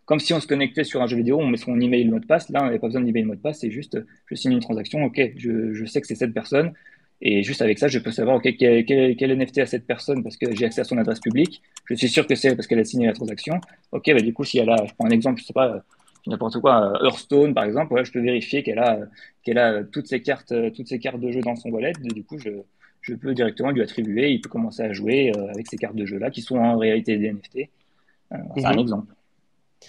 comme si on se connectait sur un jeu vidéo, on met son email, le mot de passe. Là, on n'avait pas besoin d'email, le mot de passe, c'est juste, je signe une transaction, ok, je sais que c'est cette personne. Et juste avec ça, je peux savoir, ok, quel NFT a cette personne parce que j'ai accès à son adresse publique. Je suis sûr que c'est parce qu'elle a signé la transaction. Ok, bah, du coup, si elle a, je prends un exemple, je sais pas, n'importe quoi, Hearthstone, par exemple, ouais, je peux vérifier qu'elle a toutes ces cartes de jeu dans son wallet. Du coup, je peux directement lui attribuer. Il peut commencer à jouer avec ces cartes de jeu là, qui sont en réalité des NFT. C'est un exemple.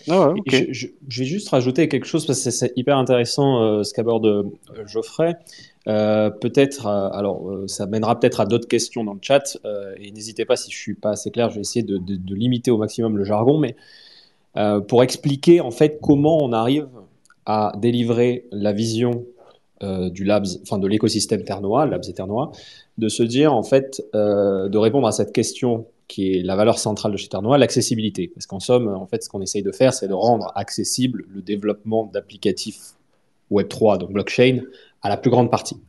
Ah ouais, Et ok. je vais juste rajouter quelque chose parce que c'est hyper intéressant ce qu'aborde Geoffrey. Peut-être, alors ça mènera peut-être à d'autres questions dans le chat et n'hésitez pas si je suis pas assez clair, je vais essayer de limiter au maximum le jargon, mais pour expliquer en fait comment on arrive à délivrer la vision du Labs, enfin de l'écosystème Ternois, Labs et Ternois, de se dire en fait, de répondre à cette question qui est la valeur centrale de chez Ternois, l'accessibilité. Parce qu'en somme, en fait, ce qu'on essaye de faire, c'est de rendre accessible le développement d'applicatifs Web3, donc blockchain, à la plus grande partie.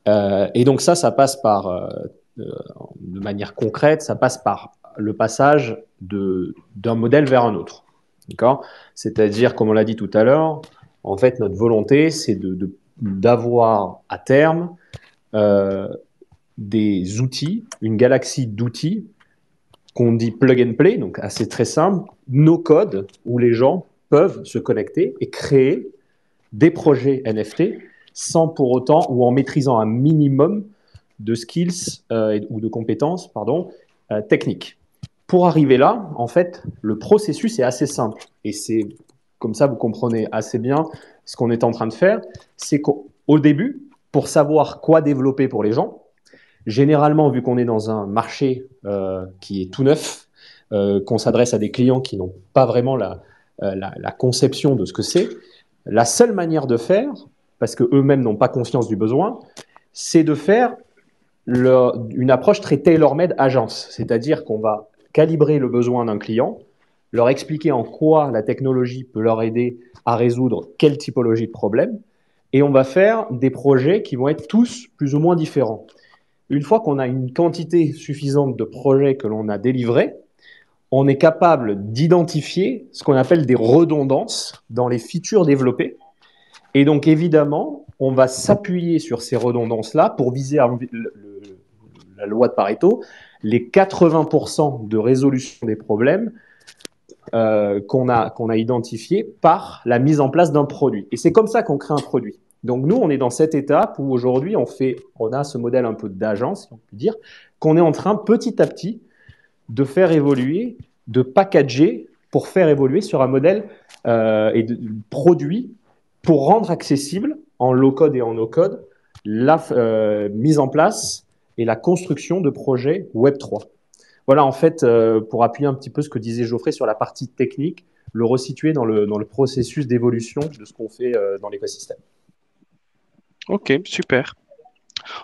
Et donc ça passe par, de manière concrète, ça passe par le passage d'un modèle vers un autre. D'accord ? C'est-à-dire, comme on l'a dit tout à l'heure, en fait, notre volonté, c'est d'avoir à terme des outils, une galaxie d'outils qu'on dit plug and play, donc assez très simple, no code, où les gens peuvent se connecter et créer des projets NFT sans pour autant ou en maîtrisant un minimum de skills ou de compétences techniques. Pour arriver là, en fait, le processus est assez simple et c'est comme ça vous comprenez assez bien ce qu'on est en train de faire, c'est qu'au début, pour savoir quoi développer pour les gens, généralement, vu qu'on est dans un marché qui est tout neuf, qu'on s'adresse à des clients qui n'ont pas vraiment la conception de ce que c'est, la seule manière de faire, parce qu'eux-mêmes n'ont pas conscience du besoin, c'est de faire une approche très tailor-made agence. C'est-à-dire qu'on va calibrer le besoin d'un client, leur expliquer en quoi la technologie peut leur aider à résoudre quelle typologie de problème, et on va faire des projets qui vont être tous plus ou moins différents. Une fois qu'on a une quantité suffisante de projets que l'on a délivrés, on est capable d'identifier ce qu'on appelle des redondances dans les features développées. Et donc, évidemment, on va s'appuyer sur ces redondances-là pour viser la loi de Pareto, les 80% de résolution des problèmes qu'on a identifiés par la mise en place d'un produit. Et c'est comme ça qu'on crée un produit. Donc nous, on est dans cette étape où aujourd'hui, on a ce modèle un peu d'agence, si on peut dire, qu'on est en train petit à petit de faire évoluer, de packager pour faire évoluer sur un modèle et de produit pour rendre accessible en low-code et en no-code la mise en place et la construction de projets Web3. Voilà, en fait, pour appuyer un petit peu ce que disait Geoffrey sur la partie technique, le resituer dans le processus d'évolution de ce qu'on fait dans l'écosystème. Ok, super.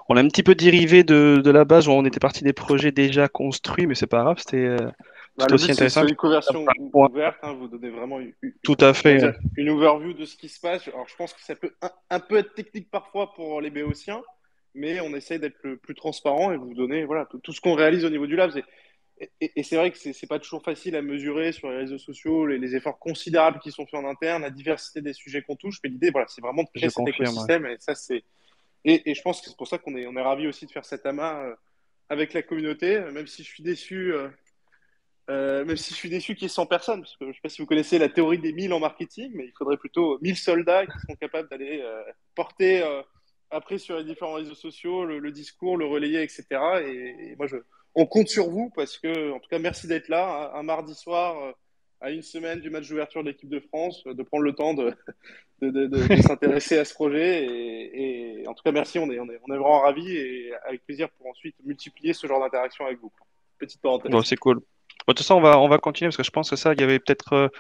On a un petit peu dérivé de la base où on était parti des projets déjà construits, mais c'est pas grave, c'était tout Le aussi but, c'est que ce intéressant. soit une conversion ouverte, hein, vous donnez vraiment Tout à fait. une overview de ce qui se passe. Alors, je pense que ça peut un peu être technique parfois pour les béotiens, mais on essaye d'être le plus transparent et vous donner voilà, tout ce qu'on réalise au niveau du lab. Et c'est vrai que c'est pas toujours facile à mesurer sur les réseaux sociaux, les efforts considérables qui sont faits en interne, la diversité des sujets qu'on touche. Mais l'idée, voilà, c'est vraiment de Je créer cet confirme. écosystème. Et ça, et je pense que c'est pour ça qu'on est ravis aussi de faire cet amas avec la communauté, même si je suis déçu. Même si je suis déçu qu'il y ait 100 personnes, parce que je ne sais pas si vous connaissez la théorie des 1000 en marketing, mais il faudrait plutôt 1000 soldats qui sont capables d'aller porter après sur les différents réseaux sociaux le discours, le relayer, etc. Et moi, on compte sur vous parce que, en tout cas, merci d'être là un mardi soir à une semaine du match d'ouverture de l'équipe de France, de prendre le temps de s'intéresser à ce projet. Et en tout cas, merci, on est vraiment ravis et avec plaisir pour ensuite multiplier ce genre d'interaction avec vous. Petite Bon, parenthèse. c'est cool. Bon, de toute façon, on va continuer parce que je pense que ça, il y avait peut-être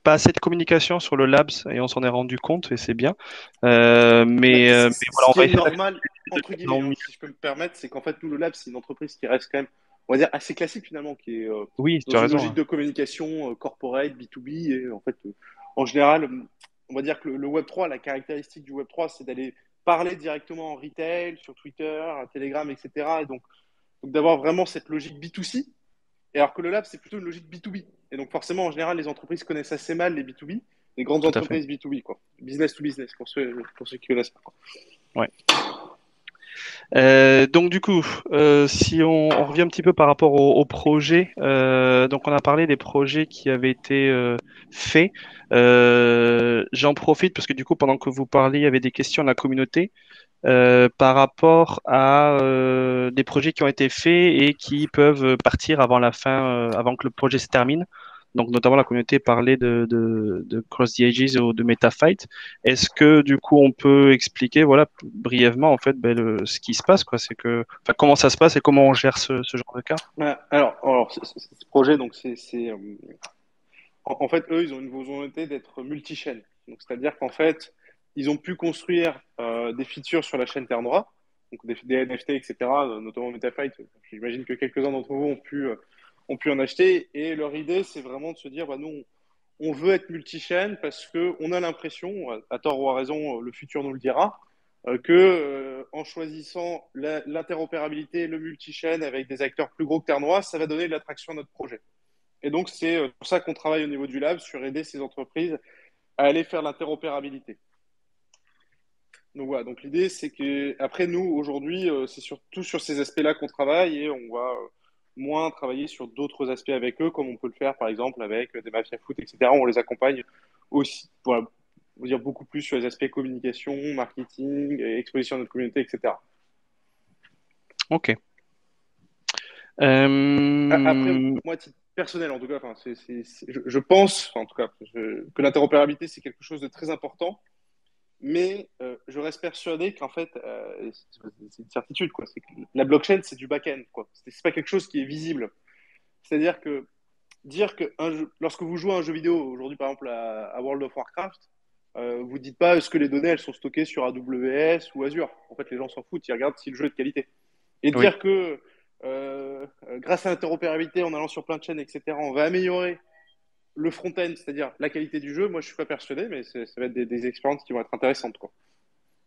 pas assez de communication sur le Labs et on s'en est rendu compte et c'est bien. Bah, Mais ce voilà, on qui va est essayer normal, entre guillemets, d'accepter. si je peux me permettre, c'est qu'en fait, nous, le Lab, c'est une entreprise qui reste quand même, on va dire, assez classique finalement, qui est Oui, dans tu as une raison, logique hein. de communication corporate, B2B. Et en fait, en général, on va dire que le Web3, la caractéristique du Web3, c'est d'aller parler directement en retail, sur Twitter, Telegram, etc. Et donc d'avoir vraiment cette logique B2C. Et alors que le Lab, c'est plutôt une logique B2B. Et donc forcément, en général, les entreprises connaissent assez mal les B2B, les grandes Tout à fait. entreprises B2B, quoi. Business to business, pour ceux qui connaissent pas, quoi. Ouais. Donc du coup, si on revient un petit peu par rapport au projet, donc on a parlé des projets qui avaient été faits. J'en profite parce que du coup, pendant que vous parliez, il y avait des questions de la communauté par rapport à des projets qui ont été faits et qui peuvent partir avant la fin, avant que le projet se termine. Donc, notamment, la communauté parlait de Cross the Ages ou de MetaFight. Est-ce que, du coup, on peut expliquer, voilà, brièvement, en fait, ben, ce qui se passe, quoi, c'est que, enfin, comment ça se passe et comment on gère ce genre de cas? Voilà. Alors ce projet, donc en fait, eux, ils ont une volonté d'être multi-chaîne. Donc, c'est-à-dire qu'en fait, ils ont pu construire des features sur la chaîne Terre Noire, donc des NFT, etc., notamment MetaFight. J'imagine que quelques-uns d'entre vous ont pu en acheter. Et leur idée, c'est vraiment de se dire, bah, nous, on veut être multi-chaîne parce qu'on a l'impression, à tort ou à raison, le futur nous le dira, que en choisissant l'interopérabilité, le multi-chaîne avec des acteurs plus gros que Terre Noire, ça va donner de l'attraction à notre projet. Et donc, c'est pour ça qu'on travaille au niveau du lab sur aider ces entreprises à aller faire l'interopérabilité. Donc voilà, donc l'idée c'est que après nous aujourd'hui c'est surtout sur ces aspects-là qu'on travaille et on va moins travailler sur d'autres aspects avec eux comme on peut le faire par exemple avec des mafias foot etc. On les accompagne aussi voilà, on va dire beaucoup plus sur les aspects communication, marketing, et exposition à notre communauté etc. Ok. Après Euh, moi à titre personnel en tout cas, enfin, je pense en tout cas que l'interopérabilité c'est quelque chose de très important. Mais je reste persuadé qu'en fait, c'est une certitude, quoi. C'est que la blockchain, c'est du back-end, quoi. C'est pas quelque chose qui est visible. C'est-à-dire que dire que lorsque vous jouez à un jeu vidéo, aujourd'hui par exemple à World of Warcraft, vous dites pas est-ce que les données elles sont stockées sur AWS ou Azure. En fait, les gens s'en foutent, ils regardent si le jeu est de qualité. Et oui. dire que grâce à l'interopérabilité, en allant sur plein de chaînes, etc., on va améliorer le front-end, c'est-à-dire la qualité du jeu, moi je suis pas persuadé, mais ça va être des expériences qui vont être intéressantes, quoi.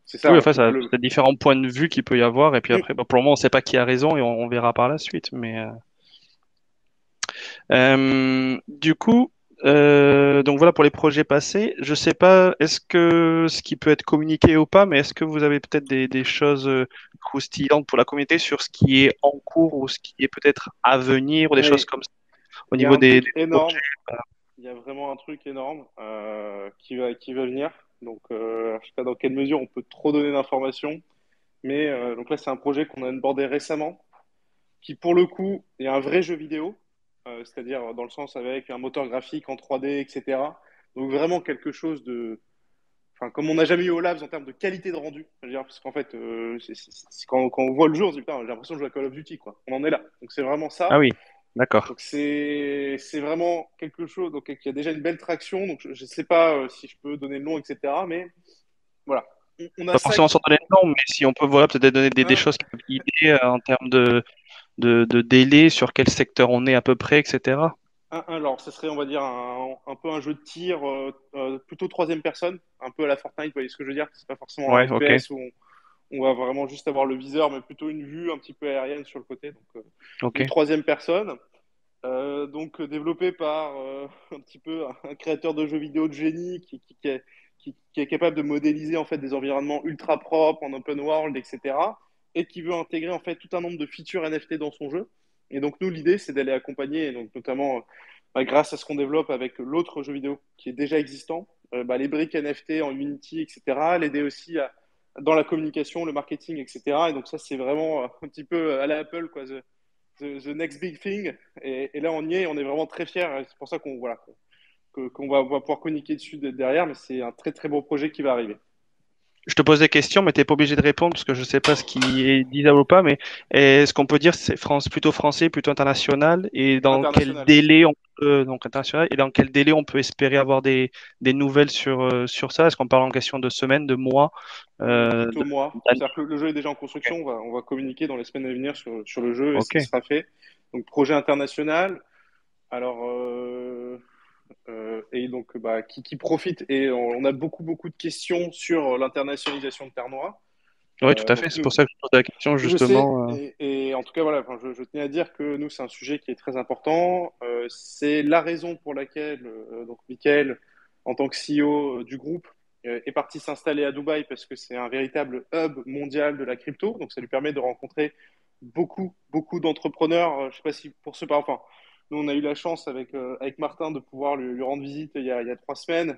C'est ça Oui, un enfin, petit peu ça, le. c'est différents points de vue qu'il peut y avoir. Et puis Mm. après, bon, pour le moment, on ne sait pas qui a raison et on verra par la suite. Du coup, donc voilà pour les projets passés. Je sais pas, est-ce que ce qui peut être communiqué ou pas, mais est-ce que vous avez peut-être des choses croustillantes pour la communauté sur ce qui est en cours ou ce qui est peut-être à venir ou des choses Et comme ça au il y a niveau un truc des projets? énorme, il y a vraiment un truc énorme qui va venir. Donc, je sais pas dans quelle mesure on peut trop donner d'informations, mais donc là, c'est un projet qu'on a abordé récemment, qui pour le coup est un vrai jeu vidéo, c'est-à-dire dans le sens avec un moteur graphique en 3D, etc. Donc vraiment quelque chose de, enfin, comme on n'a jamais eu au Labs en termes de qualité de rendu. Je veux dire, parce qu'en fait, quand on voit le jeu, on se dit, putain, j'ai l'impression de jouer à Call of Duty, quoi. On en est là. Donc c'est vraiment Ah ça. oui, d'accord. Donc c'est vraiment quelque chose donc, qui a déjà une belle traction. Donc je ne sais pas si je peux donner le nom, etc. Mais voilà, on a Pas ça forcément qui, sans donner le nom, mais si on peut voilà, peut-être donner des un, choses qui peuvent guider en termes de délai, sur quel secteur on est à peu près, etc. alors ce serait on va dire un peu un jeu de tir plutôt troisième personne, un peu à la Fortnite. Vous voyez ce que je veux dire? C'est pas forcément un Ouais, ok, FPS où on va vraiment juste avoir le viseur, mais plutôt une vue un petit peu aérienne sur le côté. Donc ok. du troisième personne. Donc développé par un petit peu un créateur de jeux vidéo de génie qui est capable de modéliser en fait des environnements ultra propres en open world, etc. Et qui veut intégrer en fait tout un nombre de features NFT dans son jeu. Et donc nous l'idée c'est d'aller accompagner, donc notamment bah, grâce à ce qu'on développe avec l'autre jeu vidéo qui est déjà existant, bah, les briques NFT en Unity, etc. L'aider aussi dans la communication, le marketing, etc. Et donc ça c'est vraiment un petit peu à la Apple quoi, the next big thing. Et là, on y est, on est vraiment très fiers. C'est pour ça qu'on voilà, on va pouvoir communiquer dessus derrière, mais c'est un très très beau projet qui va arriver. Je te pose des questions, mais tu n'es pas obligé de répondre parce que je ne sais pas ce qui est disable ou pas. Mais est-ce qu'on peut dire c'est plutôt français, plutôt international, et dans quel International. délai on peut, donc international, et dans quel délai on peut espérer avoir des nouvelles sur ça? Est-ce qu'on parle en question de semaines, de mois, Plutôt moi. d'années? C'est-à-dire que le jeu est déjà en construction. On va communiquer dans les semaines à venir sur le jeu et ce Ok. qui sera fait. Donc, projet international. Alors, et donc, qui profite. Et on a beaucoup, beaucoup de questions sur l'internationalisation de Terre-Noire. Oui, tout à fait. Donc, C'est pour ça que je pose la question, je sais, justement. et en tout cas, voilà, enfin, je tenais à dire que nous, c'est un sujet qui est très important. C'est la raison pour laquelle donc Michael, en tant que CEO du groupe, est parti s'installer à Dubaï parce que c'est un véritable hub mondial de la crypto. Donc, ça lui permet de rencontrer beaucoup, beaucoup d'entrepreneurs. Je sais pas si pour ceux par enfin, nous, on a eu la chance avec Martin de pouvoir lui rendre visite il y a 3 semaines.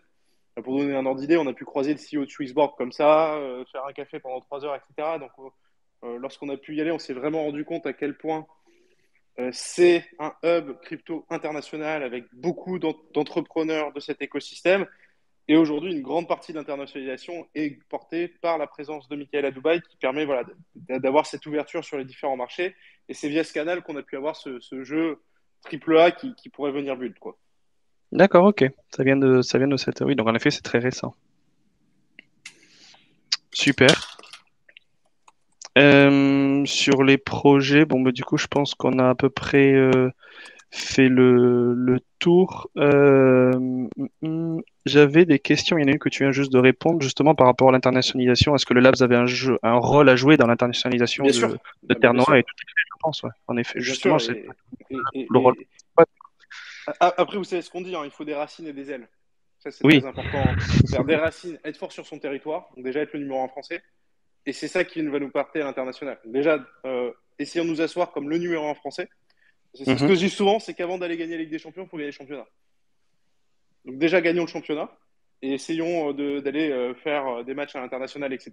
Pour donner un ordre d'idée, on a pu croiser le CEO de Swissborg comme ça, faire un café pendant 3 heures, etc. Donc, lorsqu'on a pu y aller, on s'est vraiment rendu compte à quel point c'est un hub crypto international avec beaucoup d'entrepreneurs de cet écosystème. Et aujourd'hui, une grande partie de l'internationalisation est portée par la présence de Michael à Dubaï qui permet voilà, d'avoir cette ouverture sur les différents marchés. Et c'est via ce canal qu'on a pu avoir ce jeu AAA qui pourrait venir build, quoi. D'accord, ok. Ça vient de cette. Oui, donc en effet, c'est très récent. Super. Sur les projets, bon, bah, du coup, je pense qu'on a à peu près fait le tour. J'avais des questions. Il y en a une que tu viens juste de répondre, justement par rapport à l'internationalisation. Est-ce que le Labs avait un rôle à jouer dans l'internationalisation Bien sûr, de bien Terre-Noire sûr, et tout à fait, je pense, ouais. En effet, bien justement, sûr. c'est Et, le rôle. et, Après, vous savez ce qu'on dit, hein, il faut des racines et des ailes. Ça, c'est Oui, très important. Faire des racines, être fort sur son territoire, donc déjà être le numéro un français. Et c'est ça qui va nous porter à l'international. Déjà, essayons de nous asseoir comme le numéro un français. C'est ce mhm. que je dis souvent, c'est qu'avant d'aller gagner la Ligue des Champions, il faut gagner le championnat. Donc déjà, gagnons le championnat et essayons d'aller faire des matchs à l'international, etc.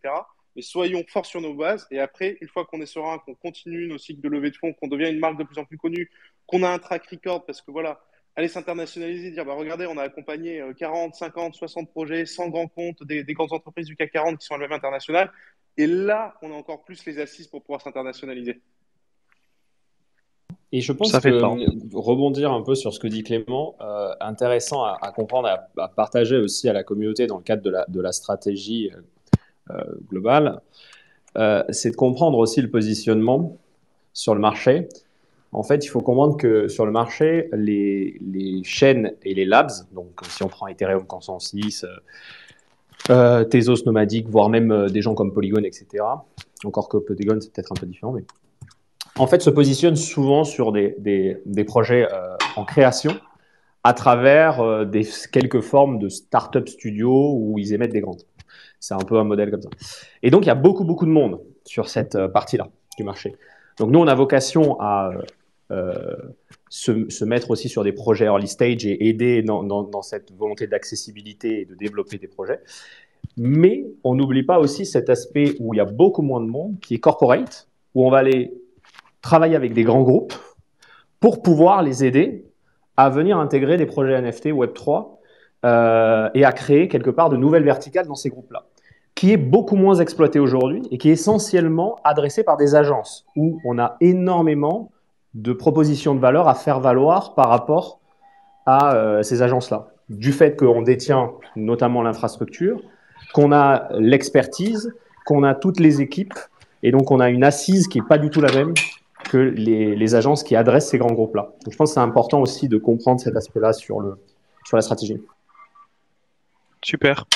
Mais soyons forts sur nos bases. Et après, une fois qu'on est serein, qu'on continue nos cycles de levée de fonds, qu'on devient une marque de plus en plus connue, qu'on a un track record, parce que voilà, aller s'internationaliser, dire, bah, regardez, on a accompagné 40, 50, 60 projets, 100 grands comptes, des grandes entreprises du CAC 40 qui sont à la même internationale. Et là, on a encore plus les assises pour pouvoir s'internationaliser. Et je pense Ça fait que temps. rebondir un peu sur ce que dit Clément, intéressant à comprendre, à partager aussi à la communauté dans le cadre de la stratégie globale, c'est de comprendre aussi le positionnement sur le marché. En fait, il faut comprendre que sur le marché, les chaînes et les labs, donc si on prend Ethereum Consensus, Tezos Nomadic, voire même des gens comme Polygon, etc. Encore que Polygon, c'est peut-être un peu différent, mais en fait, se positionnent souvent sur des projets en création à travers quelques formes de start-up studio où ils émettent des grandes. C'est un peu un modèle comme ça. Et donc, il y a beaucoup, beaucoup de monde sur cette partie-là du marché. Donc, nous, on a vocation à se mettre aussi sur des projets early stage et aider dans cette volonté d'accessibilité et de développer des projets. Mais on n'oublie pas aussi cet aspect où il y a beaucoup moins de monde, qui est corporate, où on va aller travailler avec des grands groupes pour pouvoir les aider à venir intégrer des projets NFT Web3 et à créer quelque part de nouvelles verticales dans ces groupes-là, qui est beaucoup moins exploité aujourd'hui et qui est essentiellement adressé par des agences où on a énormément de propositions de valeur à faire valoir par rapport à ces agences-là. Du fait qu'on détient notamment l'infrastructure, qu'on a l'expertise, qu'on a toutes les équipes, et donc on a une assise qui n'est pas du tout la même que les agences qui adressent ces grands groupes-là. Donc je pense que c'est important aussi de comprendre cet aspect-là sur la stratégie. Super.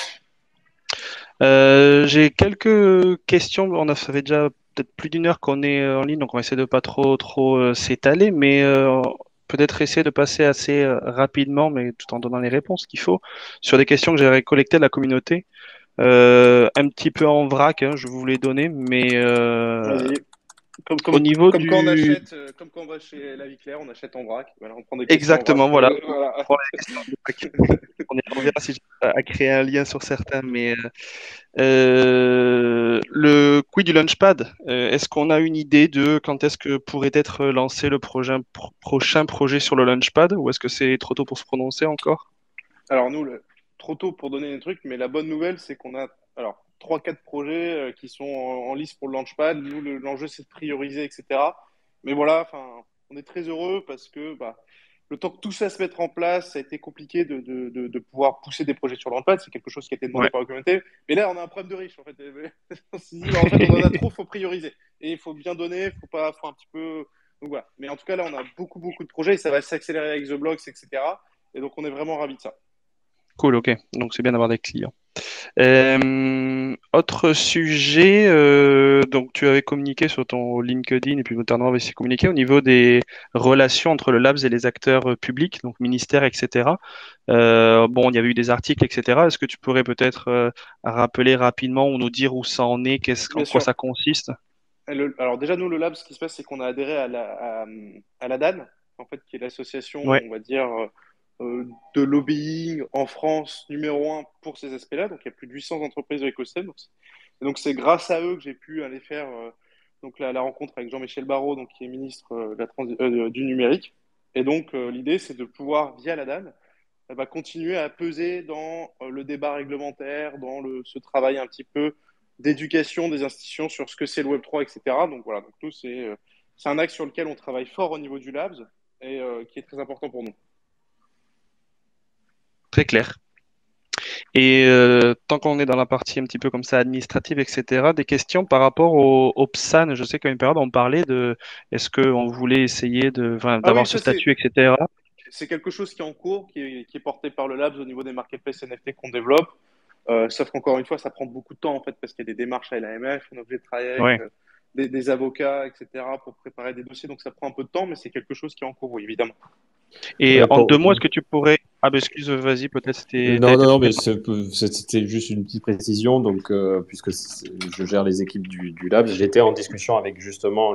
J'ai quelques questions. Ça fait déjà peut-être plus d'1 heure qu'on est en ligne, donc on va essayer de pas trop s'étaler, mais peut-être essayer de passer assez rapidement, mais tout en donnant les réponses qu'il faut, sur des questions que j'ai collectées de la communauté. Un petit peu en vrac, hein, je vous les donner, mais Vas-y. au niveau Comme quand on du... achète, comme quand on va chez La Vie Claire, on achète en vrac. Voilà, on prend des questions en vrac. Exactement, voilà. Voilà. On verra si j'arrive à créer un lien sur certains, mais le quid du Launchpad, est-ce qu'on a une idée de quand est-ce que pourrait être lancé le prochain projet sur le Launchpad, ou est-ce que c'est trop tôt pour se prononcer encore? Alors nous, trop tôt pour donner des trucs, mais la bonne nouvelle, c'est qu'on a alors 3-4 projets qui sont en lice pour le Launchpad. Nous, l'enjeu, c'est de prioriser, etc. Mais voilà, enfin, on est très heureux parce que le temps que tout ça se mette en place, ça a été compliqué de pouvoir pousser des projets sur le Launchpad. C'est quelque chose qui a été demandé Ouais. par la communauté. Mais là, on a un problème de riche, en fait. On s'est dit, en fait, on en a trop, faut prioriser. Et il faut bien donner, faut un petit peu. Donc voilà. Mais en tout cas, là, on a beaucoup, beaucoup de projets et ça va s'accélérer avec The Blocks, etc. Et donc, on est vraiment ravis de ça. Cool, ok. Donc c'est bien d'avoir des clients. Autre sujet, donc tu avais communiqué sur ton LinkedIn et puis Waternow avait aussi communiqué au niveau des relations entre le Labs et les acteurs publics, donc ministères, etc. Bon, il y avait eu des articles, etc. Est-ce que tu pourrais peut-être rappeler rapidement ou nous dire où ça en est, en Bien quoi sûr. ça consiste? Alors déjà, nous, le Lab, ce qui se passe, c'est qu'on a adhéré à la DAN, en fait, qui est l'association, Ouais, on va dire, de lobbying en France numéro un pour ces aspects-là. Donc, il y a plus de 800 entreprises de l'écosystème. Donc, c'est grâce à eux que j'ai pu aller faire donc la rencontre avec Jean-Michel Barrot, donc, qui est ministre du numérique. Et donc, l'idée, c'est de pouvoir, via la DAN, continuer à peser dans le débat réglementaire, dans ce travail un petit peu d'éducation des institutions sur ce que c'est le Web3, etc. Donc voilà, donc nous, c'est un axe sur lequel on travaille fort au niveau du Labs et qui est très important pour nous. très clair. Et tant qu'on est dans la partie un petit peu comme ça administrative, etc., des questions par rapport au PSAN. Je sais qu'à une période, on parlait de est-ce qu'on voulait essayer Ah d'avoir oui, ce ça statut, etc. c'est quelque chose qui est en cours, qui est porté par le Labs au niveau des marketplaces NFT qu'on développe. Sauf qu'encore une fois, ça prend beaucoup de temps en fait parce qu'il y a des démarches à l'AMF, on est obligé de travailler avec Ouais. des avocats, etc. pour préparer des dossiers, donc ça prend un peu de temps, mais c'est quelque chose qui est en cours, oui, évidemment. Et Ouais, en 2 mots, est-ce que tu pourrais... Ah ben excuse, vas-y, peut-être t'as Non, été non, non, coupé. mais c'était juste une petite précision. Donc, puisque je gère les équipes du Lab, j'étais en discussion avec justement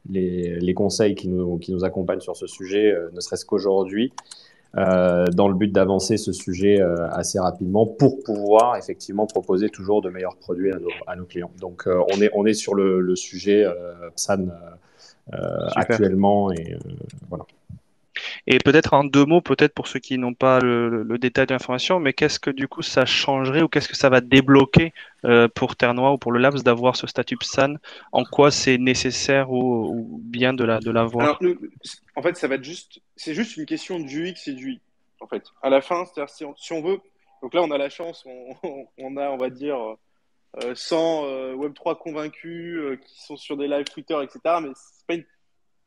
les conseils qui nous accompagnent sur ce sujet, ne serait-ce qu'aujourd'hui, dans le but d'avancer ce sujet assez rapidement pour pouvoir effectivement proposer toujours de meilleurs produits à nos clients. Donc, on est sur le sujet PSAN Super. actuellement et voilà. Et peut-être en 2 mots, peut-être pour ceux qui n'ont pas le détail de l'information, mais qu'est-ce que du coup ça changerait ou qu'est-ce que ça va débloquer pour Terre-Noire ou pour le Labs d'avoir ce statut PSAN? En quoi c'est nécessaire ou bien de Alors, l'avoir? nous, en fait, c'est juste une question du X et du Y. En fait, à la fin, c'est-à-dire si on veut, donc là, on a la chance, on a, on va dire, 100 Web3 convaincus qui sont sur des lives Twitter, etc. Mais c'est pas une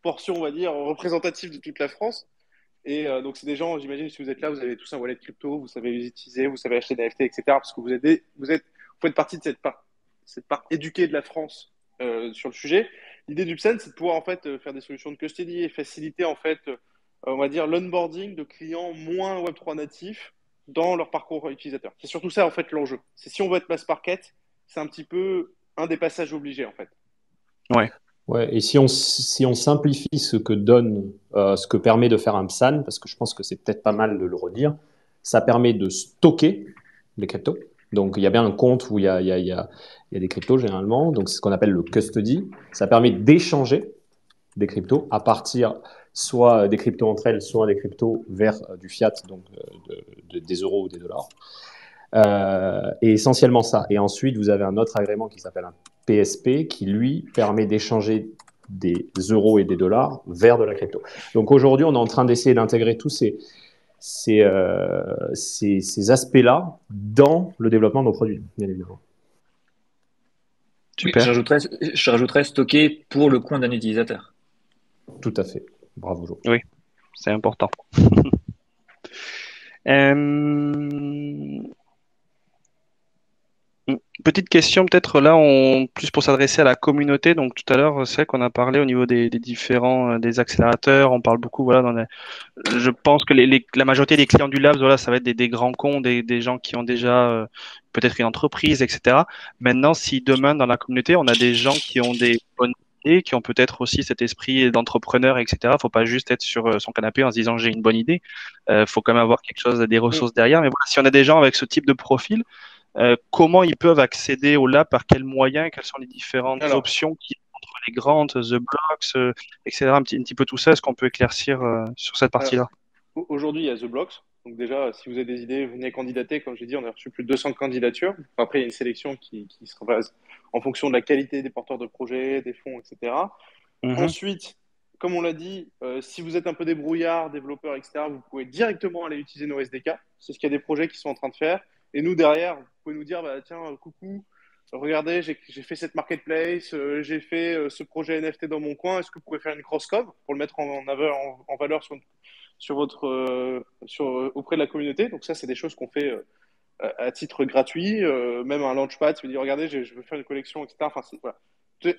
portion, on va dire, représentative de toute la France. Et donc, c'est des gens, j'imagine, si vous êtes là, vous avez tous un wallet crypto, vous savez les utiliser, vous savez acheter des NFT, etc. Parce que vous faites partie de cette part éduquée de la France sur le sujet. L'idée du PSAN, c'est de pouvoir en fait faire des solutions de custody et faciliter en fait, on va dire, l'onboarding de clients moins Web3 natifs dans leur parcours utilisateur. C'est surtout ça en fait l'enjeu. C'est si on veut être mass market, c'est un petit peu un des passages obligés en fait. Ouais, Ouais, et si on simplifie ce que donne, ce que permet de faire un PSAN, parce que je pense que c'est peut-être pas mal de le redire, ça permet de stocker les cryptos. Donc, il y a bien un compte où il y a des cryptos généralement. Donc, c'est ce qu'on appelle le custody. Ça permet d'échanger des cryptos à partir soit des cryptos entre elles, soit des cryptos vers du fiat, donc des euros ou des dollars. Et essentiellement ça. Et ensuite, vous avez un autre agrément qui s'appelle un PSP qui, lui, permet d'échanger des euros et des dollars vers de la crypto. Donc aujourd'hui, on est en train d'essayer d'intégrer tous ces aspects-là dans le développement de nos produits, bien évidemment. Oui, super. je rajouterais stocker pour le compte d'un utilisateur. Tout à fait. Bravo, Jo. Oui, c'est important. Euh, Petite question peut-être là, plus pour s'adresser à la communauté. Donc tout à l'heure, c'est vrai qu'on a parlé au niveau des différents des accélérateurs. On parle beaucoup, voilà, je pense que la majorité des clients du Labs, voilà, ça va être des grands comptes, des gens qui ont déjà peut-être une entreprise, etc. Maintenant, si demain dans la communauté, on a des gens qui ont des bonnes idées, qui ont peut-être aussi cet esprit d'entrepreneur, etc. Faut pas juste être sur son canapé en se disant j'ai une bonne idée. Faut quand même avoir quelque chose, des Mm. ressources derrière. Mais voilà, si on a des gens avec ce type de profil, comment ils peuvent accéder au lab, par quels moyens, quelles sont les différentes Alors, options qui entre les grandes, The Blocks, etc. Un petit peu tout ça. Est-ce qu'on peut éclaircir sur cette alors, partie-là? aujourd'hui, il y a The Blocks. Donc déjà, si vous avez des idées, venez candidater. Comme j'ai dit, on a reçu plus de 200 candidatures. Après, il y a une sélection qui se base en fonction de la qualité des porteurs de projets, des fonds, etc. Mhm. Ensuite, comme on l'a dit, si vous êtes un peu débrouillard, développeur, etc., vous pouvez directement aller utiliser nos SDK. C'est ce qu'il y a des projets qui sont en train de faire. Et nous, derrière, vous pouvez nous dire, bah, tiens, coucou, regardez, j'ai fait cette marketplace, j'ai fait ce projet NFT dans mon coin. Est-ce que vous pouvez faire une cross-cov pour le mettre en valeur sur votre, auprès de la communauté? Donc ça, c'est des choses qu'on fait à titre gratuit. Même un launchpad, si vous dites, regardez, je veux faire une collection, etc. Enfin, voilà.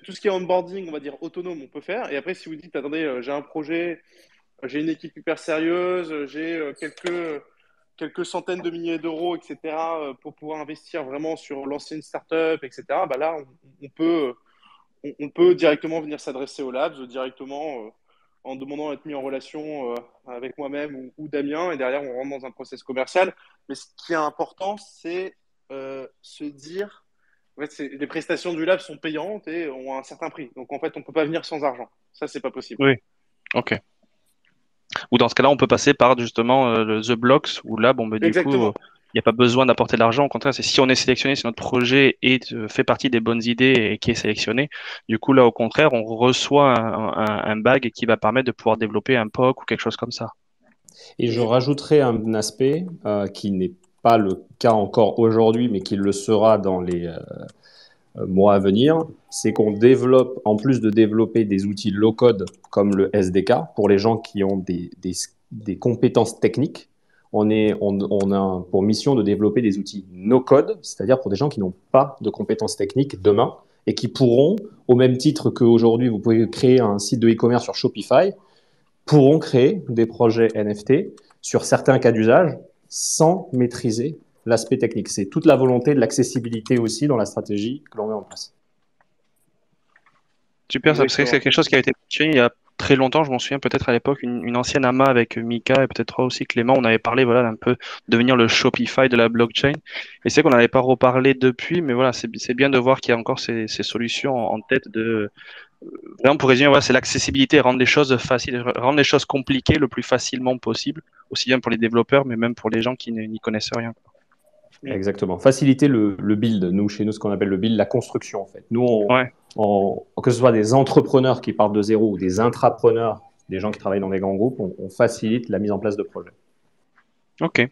Tout ce qui est onboarding, on va dire autonome, on peut faire. Et après, si vous dites, attendez, j'ai un projet, j'ai une équipe hyper sérieuse, j'ai quelques centaines de milliers d'euros, etc., pour pouvoir investir vraiment sur lancer une startup, etc., bah là, on peut directement venir s'adresser au Labs, directement en demandant à être mis en relation avec moi-même ou Damien, et derrière, on rentre dans un process commercial. Mais ce qui est important, c'est se dire, en fait, les prestations du Lab sont payantes et ont un certain prix. Donc, en fait, on ne peut pas venir sans argent. Ça, c'est pas possible. Oui, ok. Ou dans ce cas-là, on peut passer par justement le The Blocks, où là, bon, bah, du coup, Exactement. il n'y a pas besoin d'apporter de l'argent. Au contraire, c'est si on est sélectionné, si notre projet fait partie des bonnes idées et qui est sélectionné, du coup, là, au contraire, on reçoit un bag qui va permettre de pouvoir développer un POC ou quelque chose comme ça. Et je rajouterai un aspect qui n'est pas le cas encore aujourd'hui, mais qui le sera dans les mois à venir, c'est qu'on développe, en plus de développer des outils low-code comme le SDK, pour les gens qui ont des compétences techniques, on a pour mission de développer des outils no-code, c'est-à-dire pour des gens qui n'ont pas de compétences techniques demain et qui pourront, au même titre qu'aujourd'hui, vous pouvez créer un site de e-commerce sur Shopify, pourront créer des projets NFT sur certains cas d'usage sans maîtriser l'aspect technique. C'est toute la volonté de l'accessibilité aussi dans la stratégie que l'on met en place. Super, ça, parce que c'est Exactement. quelque chose qui a été mentionné il y a très longtemps. Je m'en souviens peut-être à l'époque, une ancienne AMA avec Mika et peut-être toi aussi Clément, on avait parlé voilà d'un peu devenir le Shopify de la blockchain. Et c'est qu'on n'avait pas reparlé depuis, mais voilà, c'est bien de voir qu'il y a encore ces solutions en tête de vraiment pour résumer, voilà, c'est l'accessibilité, rendre les choses faciles, rendre les choses compliquées le plus facilement possible, aussi bien pour les développeurs, mais même pour les gens qui n'y connaissent rien. Exactement. Faciliter le build. Nous, chez nous, ce qu'on appelle le build, la construction, en fait. Nous, Ouais, que ce soit des entrepreneurs qui partent de zéro ou des intrapreneurs, des gens qui travaillent dans des grands groupes, on facilite la mise en place de projets. ok.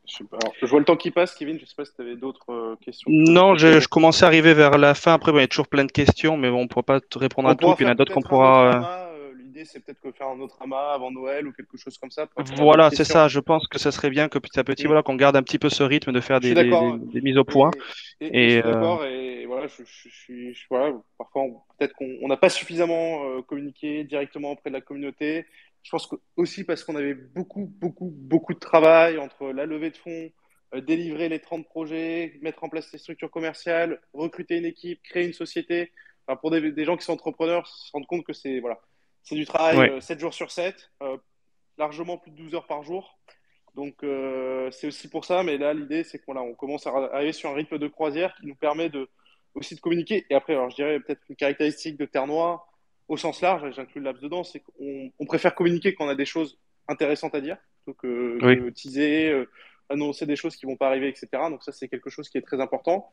Super. Alors, je vois le temps qui passe, Kevin. Je ne sais pas si tu avais d'autres questions que je pouvais Non, te poser. je commençais à arriver vers la fin. Après, bon, il y a toujours plein de questions, mais bon, on ne pourra pas te répondre à On tout. pourra Puis il y en a faire d'autres qu'on peut-être un autre pourra. AMA. L'idée, c'est peut-être que faire un autre AMA avant Noël ou quelque chose comme ça pour répondre à d'autres Voilà, c'est questions. ça. Je pense que ça serait bien que petit à petit, Mm. voilà, qu'on garde un petit peu ce rythme de faire Je suis d'accord. des mises au point. Je Et suis d'accord. Et voilà, voilà, parfois, peut-être qu'on n'a pas suffisamment communiqué directement auprès de la communauté. Je pense que, aussi parce qu'on avait beaucoup de travail entre la levée de fonds, délivrer les 30 projets, mettre en place les structures commerciales, recruter une équipe, créer une société. Enfin, pour des gens qui sont entrepreneurs, se rendent compte que c'est du travail ouais, 7 jours sur 7, largement plus de 12 heures par jour. Donc c'est aussi pour ça, mais là l'idée c'est qu'on on commence à arriver sur un rythme de croisière qui nous permet aussi de communiquer. Et après, alors je dirais peut-être une caractéristique de Terre Noire au sens large, j'inclus le laps dedans, c'est qu'on préfère communiquer quand on a des choses intéressantes à dire, plutôt oui. que teaser, annoncer des choses qui vont pas arriver, etc. Donc ça c'est quelque chose qui est très important.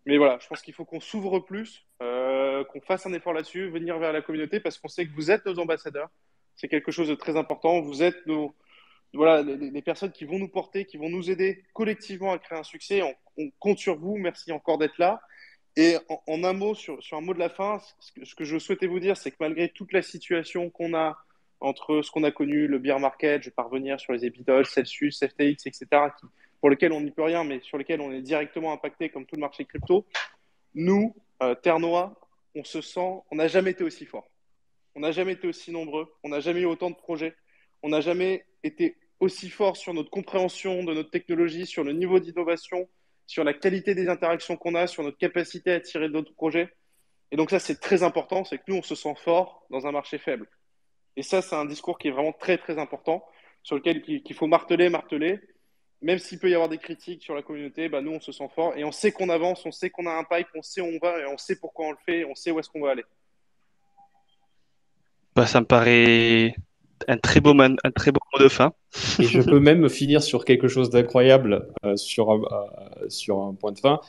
Mais voilà, je pense qu'il faut qu'on s'ouvre plus, qu'on fasse un effort là-dessus, venir vers la communauté, parce qu'on sait que vous êtes nos ambassadeurs. C'est quelque chose de très important. Vous êtes voilà, les personnes qui vont nous porter, qui vont nous aider collectivement à créer un succès. On compte sur vous. Merci encore d'être là. Et en un mot, sur un mot de la fin, ce que je souhaitais vous dire, c'est que malgré toute la situation qu'on a entre ce qu'on a connu, le bear market, je vais pas revenir sur les épisodes, Celsius, FTX, etc., pour lesquels on n'y peut rien, mais sur lesquels on est directement impacté comme tout le marché crypto, nous, Terre Noire, on n'a jamais été aussi fort. On n'a jamais été aussi nombreux. On n'a jamais eu autant de projets. On n'a jamais été aussi fort sur notre compréhension de notre technologie, sur le niveau d'innovation, sur la qualité des interactions qu'on a, sur notre capacité à tirer d'autres projets. Et donc ça, c'est très important, c'est que nous, on se sent fort dans un marché faible. Et ça, c'est un discours qui est vraiment très important, sur lequel il faut marteler. Même s'il peut y avoir des critiques sur la communauté, bah, nous, on se sent fort et on sait qu'on avance, on sait qu'on a un pipe, on sait où on va et on sait pourquoi on le fait et on sait où est-ce qu'on va aller. Bah, ça me paraît un très beau mot de fin. Et je peux même finir sur quelque chose d'incroyable sur un point de fin.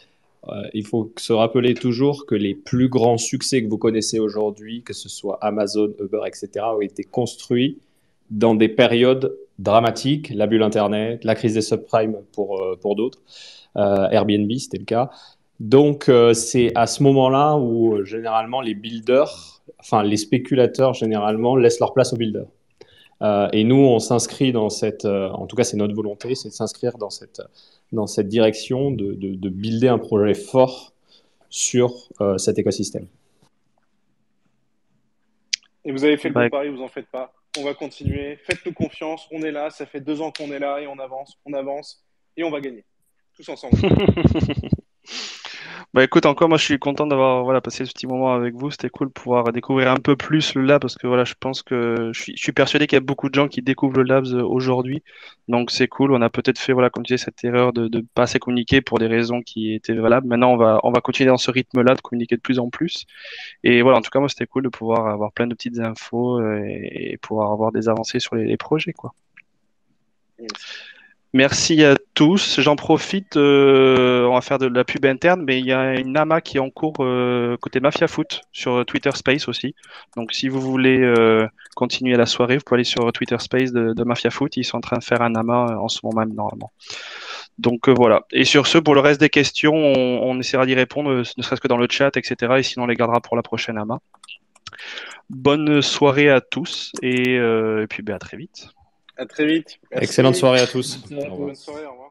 Il faut se rappeler toujours que les plus grands succès que vous connaissez aujourd'hui, que ce soit Amazon, Uber, etc., ont été construits dans des périodes dramatiques, la bulle Internet, la crise des subprimes pour d'autres, Airbnb, c'était le cas. Donc, c'est à ce moment-là où, généralement, les builders, enfin, les spéculateurs, généralement, laissent leur place aux builders. Et nous, on s'inscrit dans cette, en tout cas, c'est notre volonté, c'est de s'inscrire dans cette direction de builder un projet fort sur cet écosystème. Et vous avez fait le bon pari, vous en faites pas. On va continuer. Faites-nous confiance. On est là. Ça fait 2 ans qu'on est là et on avance et on va gagner. Tous ensemble. Bah écoute, encore moi je suis content d'avoir passé ce petit moment avec vous. C'était cool de pouvoir découvrir un peu plus le lab parce que je pense que je suis persuadé qu'il y a beaucoup de gens qui découvrent le labs aujourd'hui. Donc c'est cool. On a peut-être fait comme tu disais cette erreur de pas assez communiquer pour des raisons qui étaient valables. Maintenant on va continuer dans ce rythme-là de communiquer de plus en plus. Et en tout cas moi c'était cool de pouvoir avoir plein de petites infos et pouvoir avoir des avancées sur les projets quoi. Yes. Merci à tous. J'en profite, on va faire de la pub interne, mais il y a une AMA qui est en cours côté Mafia Foot sur Twitter Space aussi. Donc si vous voulez continuer la soirée, vous pouvez aller sur Twitter Space de Mafia Foot. Ils sont en train de faire un AMA en ce moment même normalement. Donc voilà. Et sur ce, pour le reste des questions, on essaiera d'y répondre, ne serait-ce que dans le chat, etc. Et sinon on les gardera pour la prochaine AMA. Bonne soirée à tous et puis à très vite. À très vite. Merci. Excellente soirée à tous. Bonne soirée, au revoir.